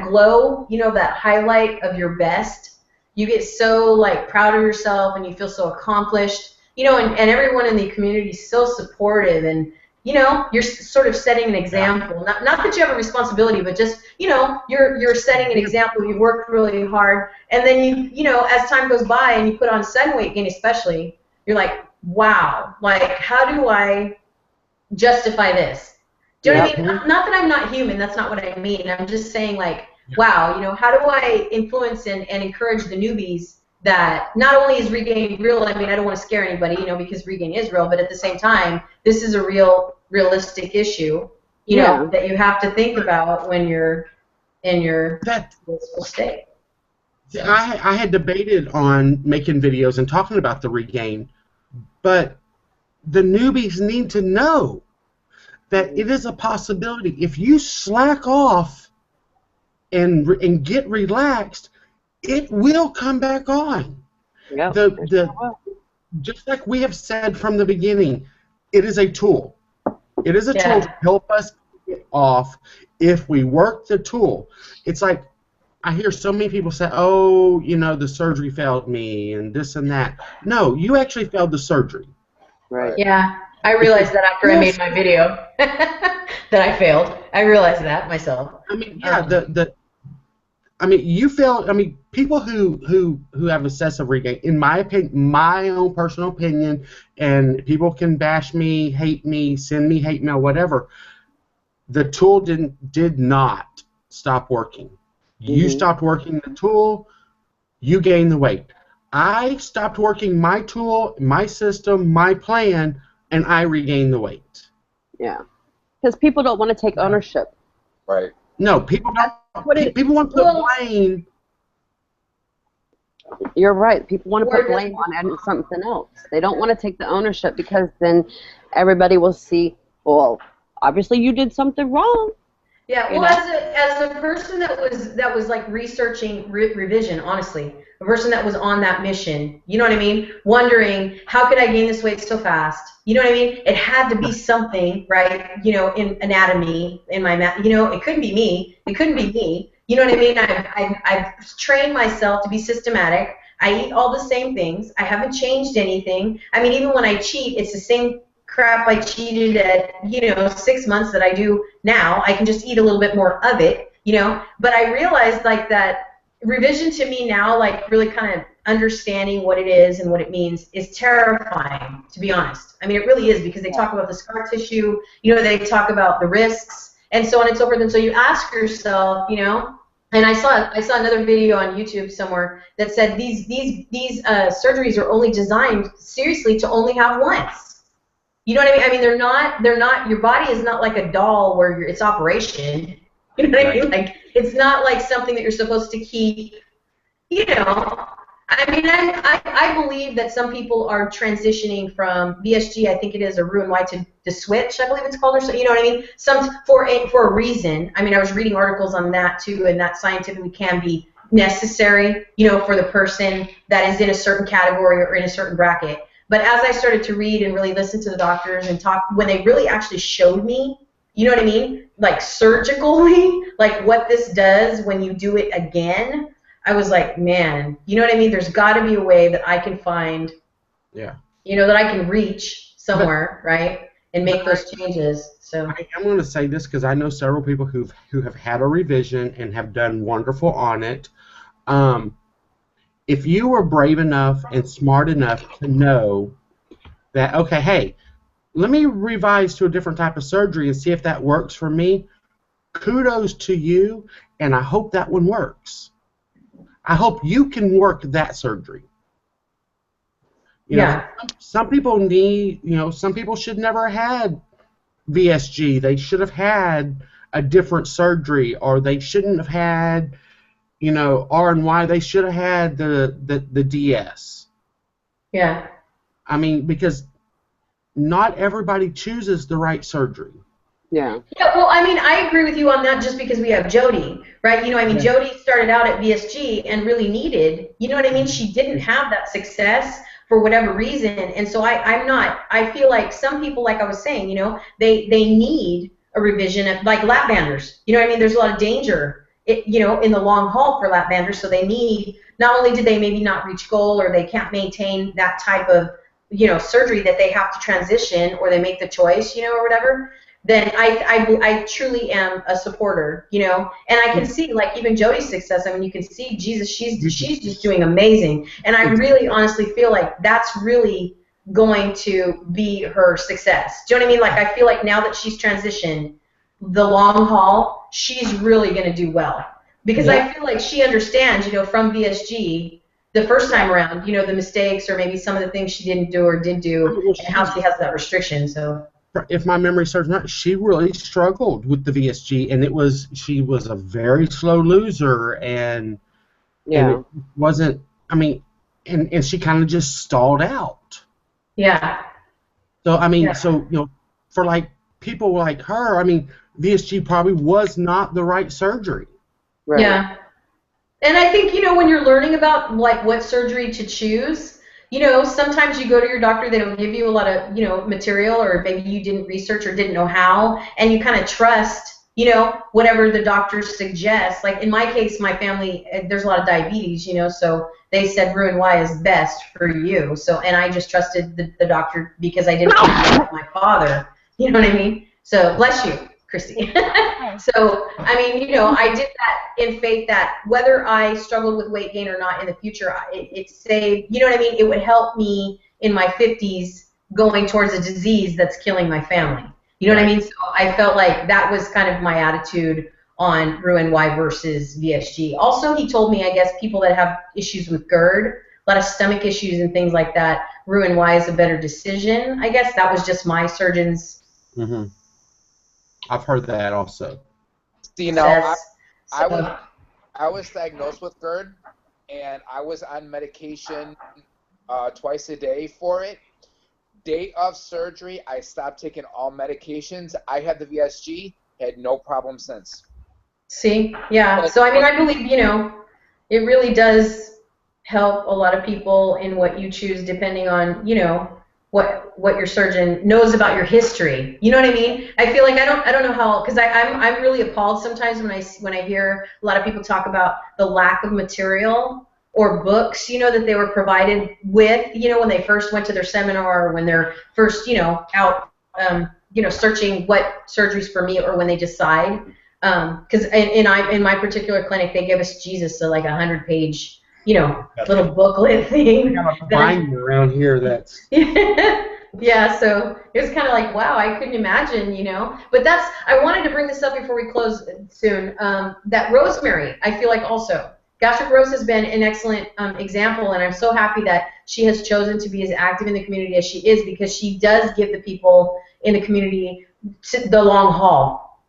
glow, you know, that highlight of your best, you get so like proud of yourself and you feel so accomplished. You know, and everyone in the community is so supportive, and you know, you're sort of setting an example. Not that you have a responsibility, but just, you know, you're setting an example. You've worked really hard, and then you know, as time goes by and you put on sudden weight gain, especially, you're like, wow, like how do I justify this? Do you know what I mean? Not that I'm not human. That's not what I mean. I'm just saying, like, wow, you know, how do I influence and encourage the newbies that not only is regain real, I mean, I don't want to scare anybody, you know, because regain is real, but at the same time, this is a realistic issue, you know, that you have to think about when you're in your blissful state. So. I had debated on making videos and talking about the regain, but the newbies need to know that it is a possibility. If you slack off and get relaxed, it will come back on. Yep. Just like we have said from the beginning, it is a tool. It is a tool to help us get off if we work the tool. It's like I hear so many people say, oh, you know, the surgery failed me and this and that. No, you actually failed the surgery. Right. Yeah, I realized that after I made my video that I failed. I realized that myself. I mean, yeah, I mean, you feel. I mean, people who have excessive weight gain, in my opinion, my own personal opinion, and people can bash me, hate me, send me hate mail, whatever. The tool did not stop working. You stopped working the tool, you gained the weight. I stopped working my tool, my system, my plan, and I regained the weight. Yeah, because people don't want to take ownership. Right. No, people don't. People want to put blame. You're right. People want to put blame on something else. They don't want to take the ownership because then everybody will see, well, obviously you did something wrong. Yeah, well, as a person that was like researching revision, honestly, a person that was on that mission, you know what I mean? Wondering how could I gain this weight so fast? You know what I mean? It had to be something, right? You know, in anatomy, in my you know, it couldn't be me. It couldn't be me. You know what I mean? I've trained myself to be systematic. I eat all the same things. I haven't changed anything. I mean, even when I cheat, it's the same crap I cheated at, you know, 6 months that I do now. I can just eat a little bit more of it, you know. But I realized like that revision to me now, like really kind of understanding what it is and what it means is terrifying, to be honest. I mean, it really is, because they talk about the scar tissue, you know, they talk about the risks and so on and so forth. And so you ask yourself, you know, and I saw another video on YouTube somewhere that said these surgeries are only designed seriously to only have once. You know what I mean? I mean, they're not, your body is not like a doll where it's operation. You know what I mean? Like, it's not like something that you're supposed to keep, you know. I mean, I believe that some people are transitioning from VSG, I think it is, or Roux-en-Y to switch, I believe it's called, or so, you know what I mean? For a reason. I mean, I was reading articles on that too, and that scientifically can be necessary, you know, for the person that is in a certain category or in a certain bracket. But as I started to read and really listen to the doctors and talk, when they really actually showed me, you know what I mean, like surgically, like what this does when you do it again, I was like, man, you know what I mean? There's got to be a way that I can find, you know, that I can reach somewhere, right, and make those changes. So I'm going to say this because I know several people who have had a revision and have done wonderful on it. If you were brave enough and smart enough to know that, okay, hey, let me revise to a different type of surgery and see if that works for me, kudos to you, and I hope that one works. I hope you can work that surgery. You know, some people need, you know, some people should never have had VSG. They should have had a different surgery, or they shouldn't have had, you know, R&Y. They should have had the DS. Yeah. I mean, because not everybody chooses the right surgery. Yeah. Yeah, well, I mean, I agree with you on that just because we have Jody, right? You know, I mean, Jody started out at VSG and really needed, you know what I mean? She didn't have that success for whatever reason. And so I feel like some people, like I was saying, you know, they need a revision of, like lap banders. You know what I mean? There's a lot of danger, you know, in the long haul for lap banders. So they need, not only did they maybe not reach goal, or they can't maintain that type of, you know, surgery that they have to transition, or they make the choice, you know, or whatever, then I truly am a supporter, you know, and I can see, like, even Jody's success. I mean, you can see, Jesus, she's just doing amazing, and I really honestly feel like that's really going to be her success. Do you know what I mean? Like, I feel like now that she's transitioned the long haul, she's really going to do well, because I feel like she understands, you know, from VSG the first time around, you know, the mistakes or maybe some of the things she didn't do or did do, and how she has that restriction. So, if my memory serves me right, she really struggled with the VSG, and she was a very slow loser, and it wasn't, I mean, and she kind of just stalled out. Yeah. So I mean, so, you know, for like people like her, I mean, VSG probably was not the right surgery. Right. Yeah. And I think, you know, when you're learning about like what surgery to choose, you know, sometimes you go to your doctor, they don't give you a lot of, you know, material, or maybe you didn't research or didn't know how, and you kind of trust, you know, whatever the doctors suggest. Like in my case, my family, there's a lot of diabetes, you know, so they said Roux-en-Y is best for you. So, and I just trusted the doctor because I didn't want to be like my father. You know what I mean? So, bless you, Christy. So, I mean, I did that in faith that whether I struggled with weight gain or not in the future, it saved, you know what I mean? It would help me in my 50s going towards a disease that's killing my family. You know what I mean? So I felt like that was kind of my attitude on Roux-en-Y versus VSG. Also, he told me, I guess, people that have issues with GERD, a lot of stomach issues and things like that, Roux-en-Y is a better decision. I guess that was just my surgeon's. Mm-hmm. I've heard that also. See, now I was diagnosed with GERD, and I was on medication twice a day for it. Day of surgery, I stopped taking all medications. I had the VSG, had no problem since. See, yeah. So I mean, I believe it really does help a lot of people in what you choose, depending on what your surgeon knows about your history. You know what I mean? I feel like I don't know how, because I'm really appalled sometimes when I hear a lot of people talk about the lack of material or books, that they were provided with, when they first went to their seminar, or when they're first, out, searching what surgeries for me, or when they decide. Because in my particular clinic, they give us Jesus, so like 100-page, little booklet thing. Binder around here that's. Yeah, so it was kind of like, wow, I couldn't imagine, But I wanted to bring this up before we close soon. That rosemary, I feel like also. Gastric Rose has been an excellent example, and I'm so happy that she has chosen to be as active in the community as she is, because she does give the people in the community the long haul.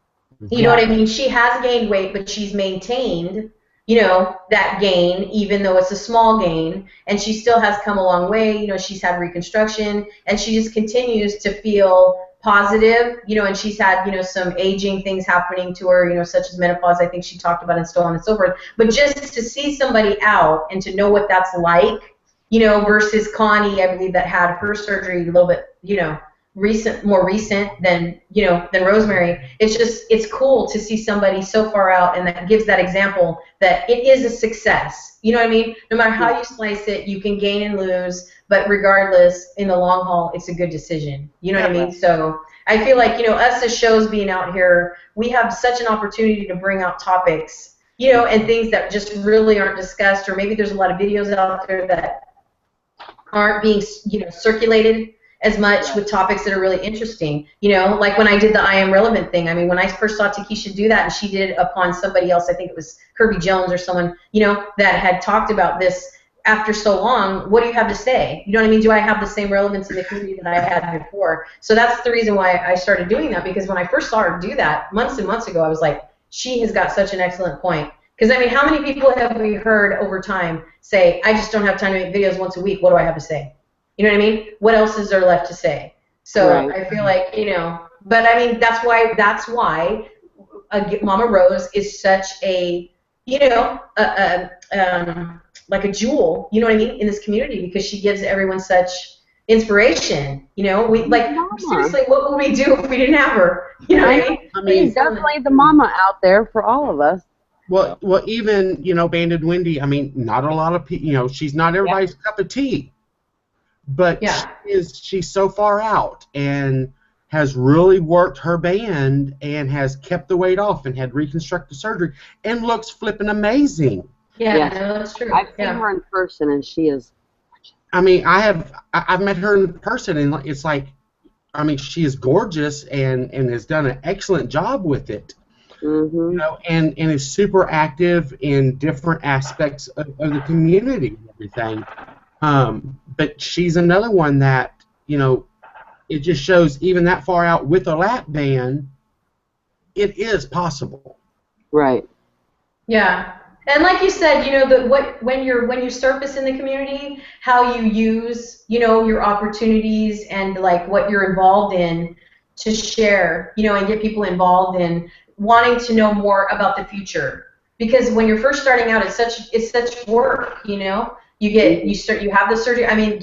You know what I mean? She has gained weight, but she's maintained, that gain, even though it's a small gain, and she still has come a long way. She's had reconstruction, and she just continues to feel positive, and she's had, some aging things happening to her, such as menopause, I think she talked about, and so on and so forth. But just to see somebody out and to know what that's like, versus Connie, I believe, that had her surgery a little bit, more recent than Rosemary. It's cool to see somebody so far out, and that gives that example that it is a success. You know what I mean? No matter how you slice it, you can gain and lose, but regardless, in the long haul, it's a good decision. You know what I mean? So I feel like, us as shows being out here, we have such an opportunity to bring out topics, and things that just really aren't discussed, or maybe there's a lot of videos out there that aren't being, circulated as much with topics that are really interesting. Like when I did the I Am Relevant thing. I mean, when I first saw Takesha do that, and she did it upon somebody else, I think it was Kirby Jones or someone, that had talked about this after so long, what do you have to say? You know what I mean? Do I have the same relevance in the community that I had before? So that's the reason why I started doing that, because when I first saw her do that months and months ago, I was like, she has got such an excellent point. Because, I mean, how many people have we heard over time say, I just don't have time to make videos once a week, what do I have to say? You know what I mean? What else is there left to say? So I feel like, but I mean, that's why Mama Rose is such a, like a jewel, you know what I mean, in this community, because she gives everyone such inspiration. We seriously, what would we do if we didn't have her? You know what I mean? I mean, definitely the mama out there for all of us. Well, even Banded Wendy. I mean, not a lot of people. She's not everybody's cup of tea, but she's so far out and has really worked her band and has kept the weight off and had reconstructive surgery and looks flipping amazing. Yeah, no, that's true. I've seen her in person, and she is. I mean, I've met her in person, and it's like, I mean, she is gorgeous and has done an excellent job with it. Mm-hmm. And is super active in different aspects of the community and everything. But she's another one that, it just shows even that far out with a lap band, it is possible. Right. Yeah. And like you said, when you surface in the community, how you use, your opportunities and like what you're involved in to share, and get people involved in wanting to know more about the future. Because when you're first starting out, it's such work, You have the surgery. I mean,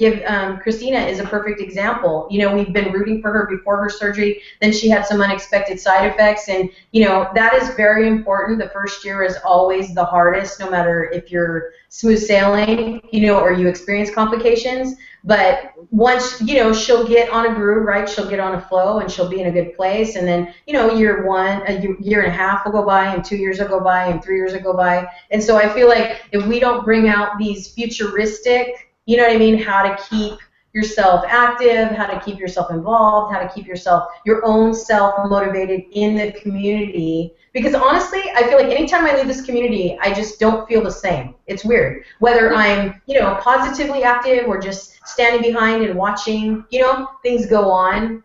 Christina is a perfect example. You know, we've been rooting for her before her surgery. Then she had some unexpected side effects, and you know that is very important. The first year is always the hardest, no matter if you're smooth sailing, you know, or you experience complications. But once, you know, she'll get on a groove, right? She'll get on a flow, and she'll be in a good place. And then, you know, year one, year and a half will go by, and 2 years will go by, and 3 years will go by. And so I feel like if we don't bring out these futuristic, you know what I mean, how to keep yourself active, how to keep yourself involved, how to keep your own self motivated in the community. Because honestly, I feel like anytime I leave this community, I just don't feel the same. It's weird. Whether I'm, you know, positively active or just standing behind and watching, you know, things go on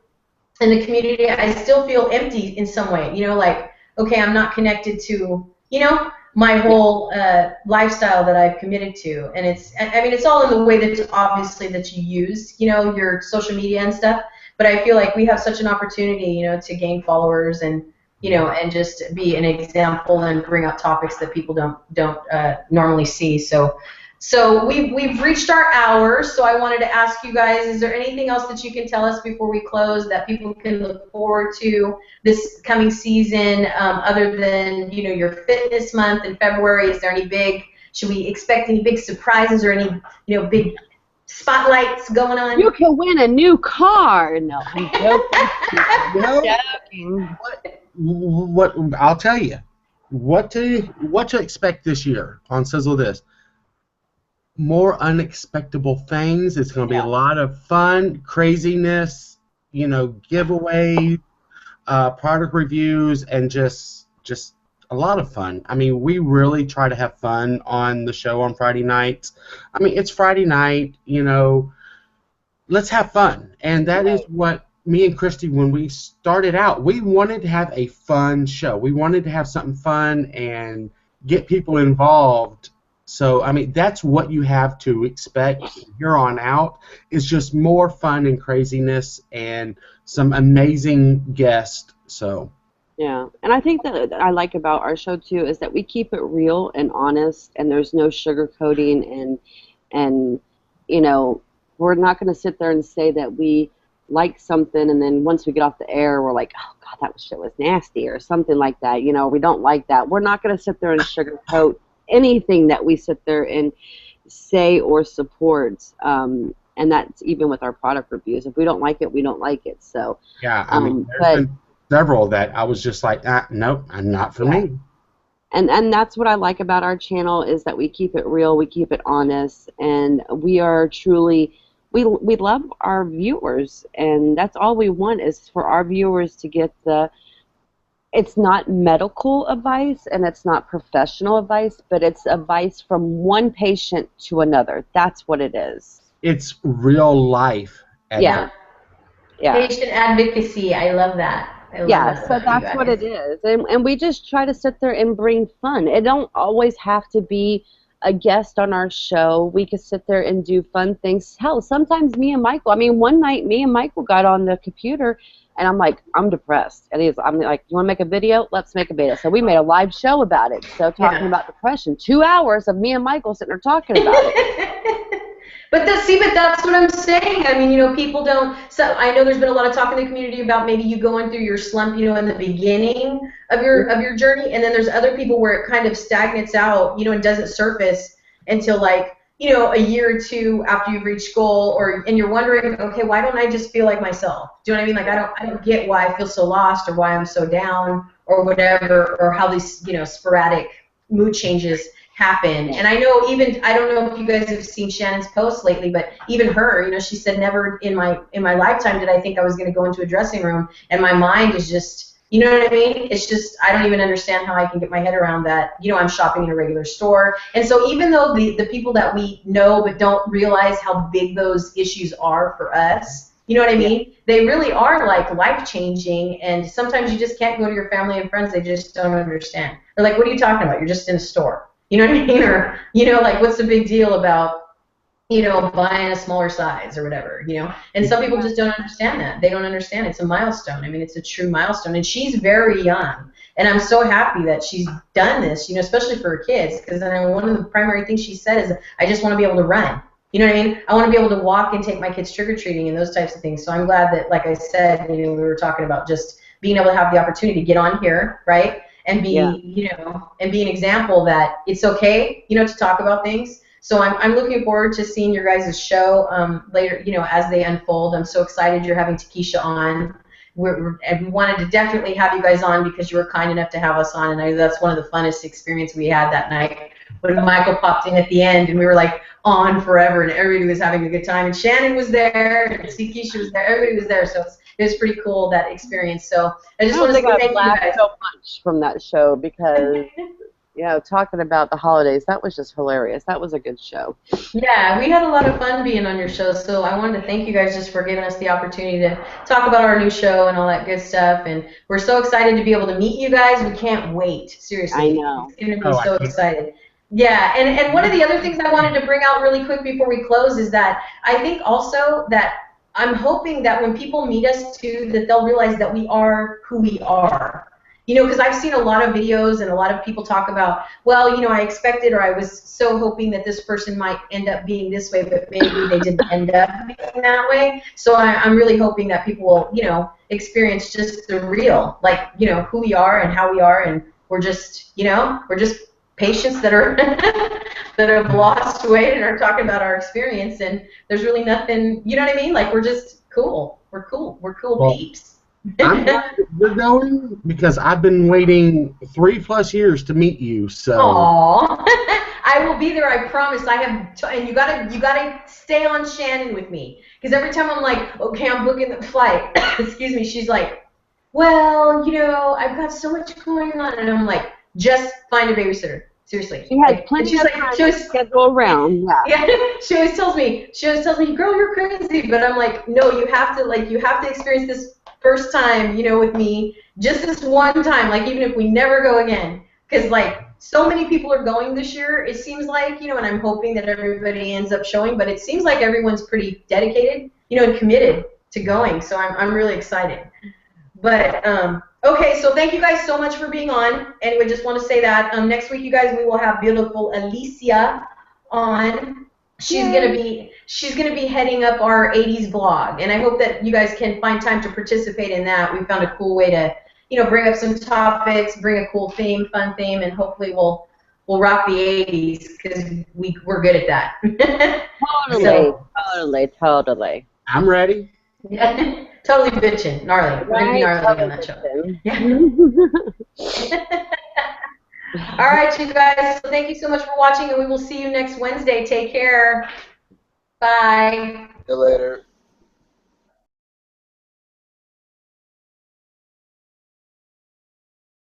in the community, I still feel empty in some way. You know, like, okay, I'm not connected to, you know, my whole lifestyle that I've committed to. And I mean, it's all in the way that obviously that you use, you know, your social media and stuff. But I feel like we have such an opportunity, you know, to gain followers and, you know, and just be an example and bring up topics that people don't normally see. So we've reached our hour. So I wanted to ask you guys, is there anything else that you can tell us before we close that people can look forward to this coming season, other than, you know, your fitness month in February? Is there should we expect any big surprises or any, you know, big spotlights going on? You can win a new car. No, I'm joking. What I'll tell you, what to expect this year on Sizzle This. More unexpected things. It's going to be a lot of fun, craziness, you know, giveaways, product reviews, and just a lot of fun. I mean, we really try to have fun on the show on Friday nights. I mean, it's Friday night, you know, let's have fun. And that is what me and Christy, when we started out, we wanted to have a fun show. We wanted to have something fun and get people involved. So, I mean, that's what you have to expect here on out, is just more fun and craziness and some amazing guests. So, yeah, and I think that I like about our show too is that we keep it real and honest, and there's no sugarcoating, and you know, we're not going to sit there and say that we like something, and then once we get off the air, we're like, oh God, that shit was nasty, or something like that. You know, we don't like that. We're not going to sit there and sugarcoat anything that we sit there and say or support, and that's even with our product reviews. If we don't like it, we don't like it. So yeah, I mean, there's been several that I was just like, nope, not for me. And that's what I like about our channel, is that we keep it real, we keep it honest, and we are truly, we love our viewers, and that's all we want, is for our viewers to get it's not medical advice and it's not professional advice, but it's advice from one patient to another. That's what it is. It's real life. Yeah. Patient advocacy. I love that. So that's what it is. And we just try to sit there and bring fun. It don't always have to be a guest on our show. We could sit there and do fun things. Hell, sometimes me and Michael, I mean, one night me and Michael got on the computer, and I'm like, I'm depressed. And I'm like, you want to make a video? Let's make a video. So we made a live show about it. So talking about depression. 2 hours of me and Michael sitting there talking about it. But that's what I'm saying. I mean, you know, people don't. So I know there's been a lot of talk in the community about maybe you going through your slump, you know, in the beginning of your journey, and then there's other people where it kind of stagnates out, you know, and doesn't surface until, like, you know, a year or two after you've reached goal, and you're wondering, okay, why don't I just feel like myself? Do you know what I mean? Like, I don't get why I feel so lost, or why I'm so down, or whatever, or how these, you know, sporadic mood changes happen. And I know, even, I don't know if you guys have seen Shannon's posts lately, but even her, you know, she said, never in my lifetime did I think I was going to go into a dressing room, and my mind is just, you know what I mean? It's just, I don't even understand how I can get my head around that. You know, I'm shopping in a regular store. And so even though the people that we know but don't realize how big those issues are for us, you know what I mean? They really are, like, life-changing, and sometimes you just can't go to your family and friends. They just don't understand. They're like, what are you talking about? You're just in a store. You know what I mean? Or, you know, like, what's the big deal about, you know, buying a smaller size or whatever, you know? And some people just don't understand that. They don't understand. It's a milestone. I mean, it's a true milestone. And she's very young. And I'm so happy that she's done this, especially for her kids, because one of the primary things she said is, I just want to be able to run. You know what I mean? I want to be able to walk and take my kids trick-or-treating and those types of things. So I'm glad that, like I said, we were talking about just being able to have the opportunity to get on here, right? And be, and be an example that it's okay, to talk about things. So I'm looking forward to seeing your guys' show later, as they unfold. I'm so excited you're having Takesha on. And we wanted to definitely have you guys on because you were kind enough to have us on, and that's one of the funnest experiences we had that night when Michael popped in at the end, and we were like on forever, and everybody was having a good time, and Shannon was there, and Takesha was there, everybody was there, so it was pretty cool, that experience. So I just want to say thank you guys. So much from that show because talking about the holidays, that was just hilarious. That was a good show. Yeah, we had a lot of fun being on your show, so I wanted to thank you guys just for giving us the opportunity to talk about our new show and all that good stuff, and we're so excited to be able to meet you guys. We can't wait, seriously. I know. It's going to be so excited. Yeah, and one of the other things I wanted to bring out really quick before we close is that I think also that I'm hoping that when people meet us too, that they'll realize that we are who we are. Because I've seen a lot of videos and a lot of people talk about, well, I expected or I was so hoping that this person might end up being this way, but maybe they didn't end up being that way. So I'm really hoping that people will, experience just the real, like, who we are and how we are, and we're just, we're just patients that are that have lost weight and are talking about our experience, and there's really nothing, you know what I mean? Like, we're just cool. We're cool. We're cool peeps. I'm glad you're going because I've been waiting 3+ years to meet you. So. Aww. I will be there. I promise. And you gotta stay on Shannon with me, because every time I'm like, okay, I'm booking the flight. Excuse me. She's like, well, I've got so much going on, and I'm like, just find a babysitter. Seriously. She has plenty of time to schedule around. Yeah. She always tells me, girl, you're crazy. But I'm like, no, you have to experience this first time, with me, just this one time, like, even if we never go again, because, like, so many people are going this year, it seems like, and I'm hoping that everybody ends up showing, but it seems like everyone's pretty dedicated, and committed to going, so I'm really excited. But, okay, so thank you guys so much for being on. Anyway, just want to say that next week, you guys, we will have beautiful Alicia on. She's gonna be heading up our 80s blog, and I hope that you guys can find time to participate in that. We found a cool way to, bring up some topics, bring a cool theme, fun theme, and hopefully we'll rock the 80s because we're good at that. Totally. I'm ready. Yeah, totally bitchin', gnarly. We're gonna be gnarly on that show. Yeah. All right, you guys. So thank you so much for watching, and we will see you next Wednesday. Take care. Bye. See you later.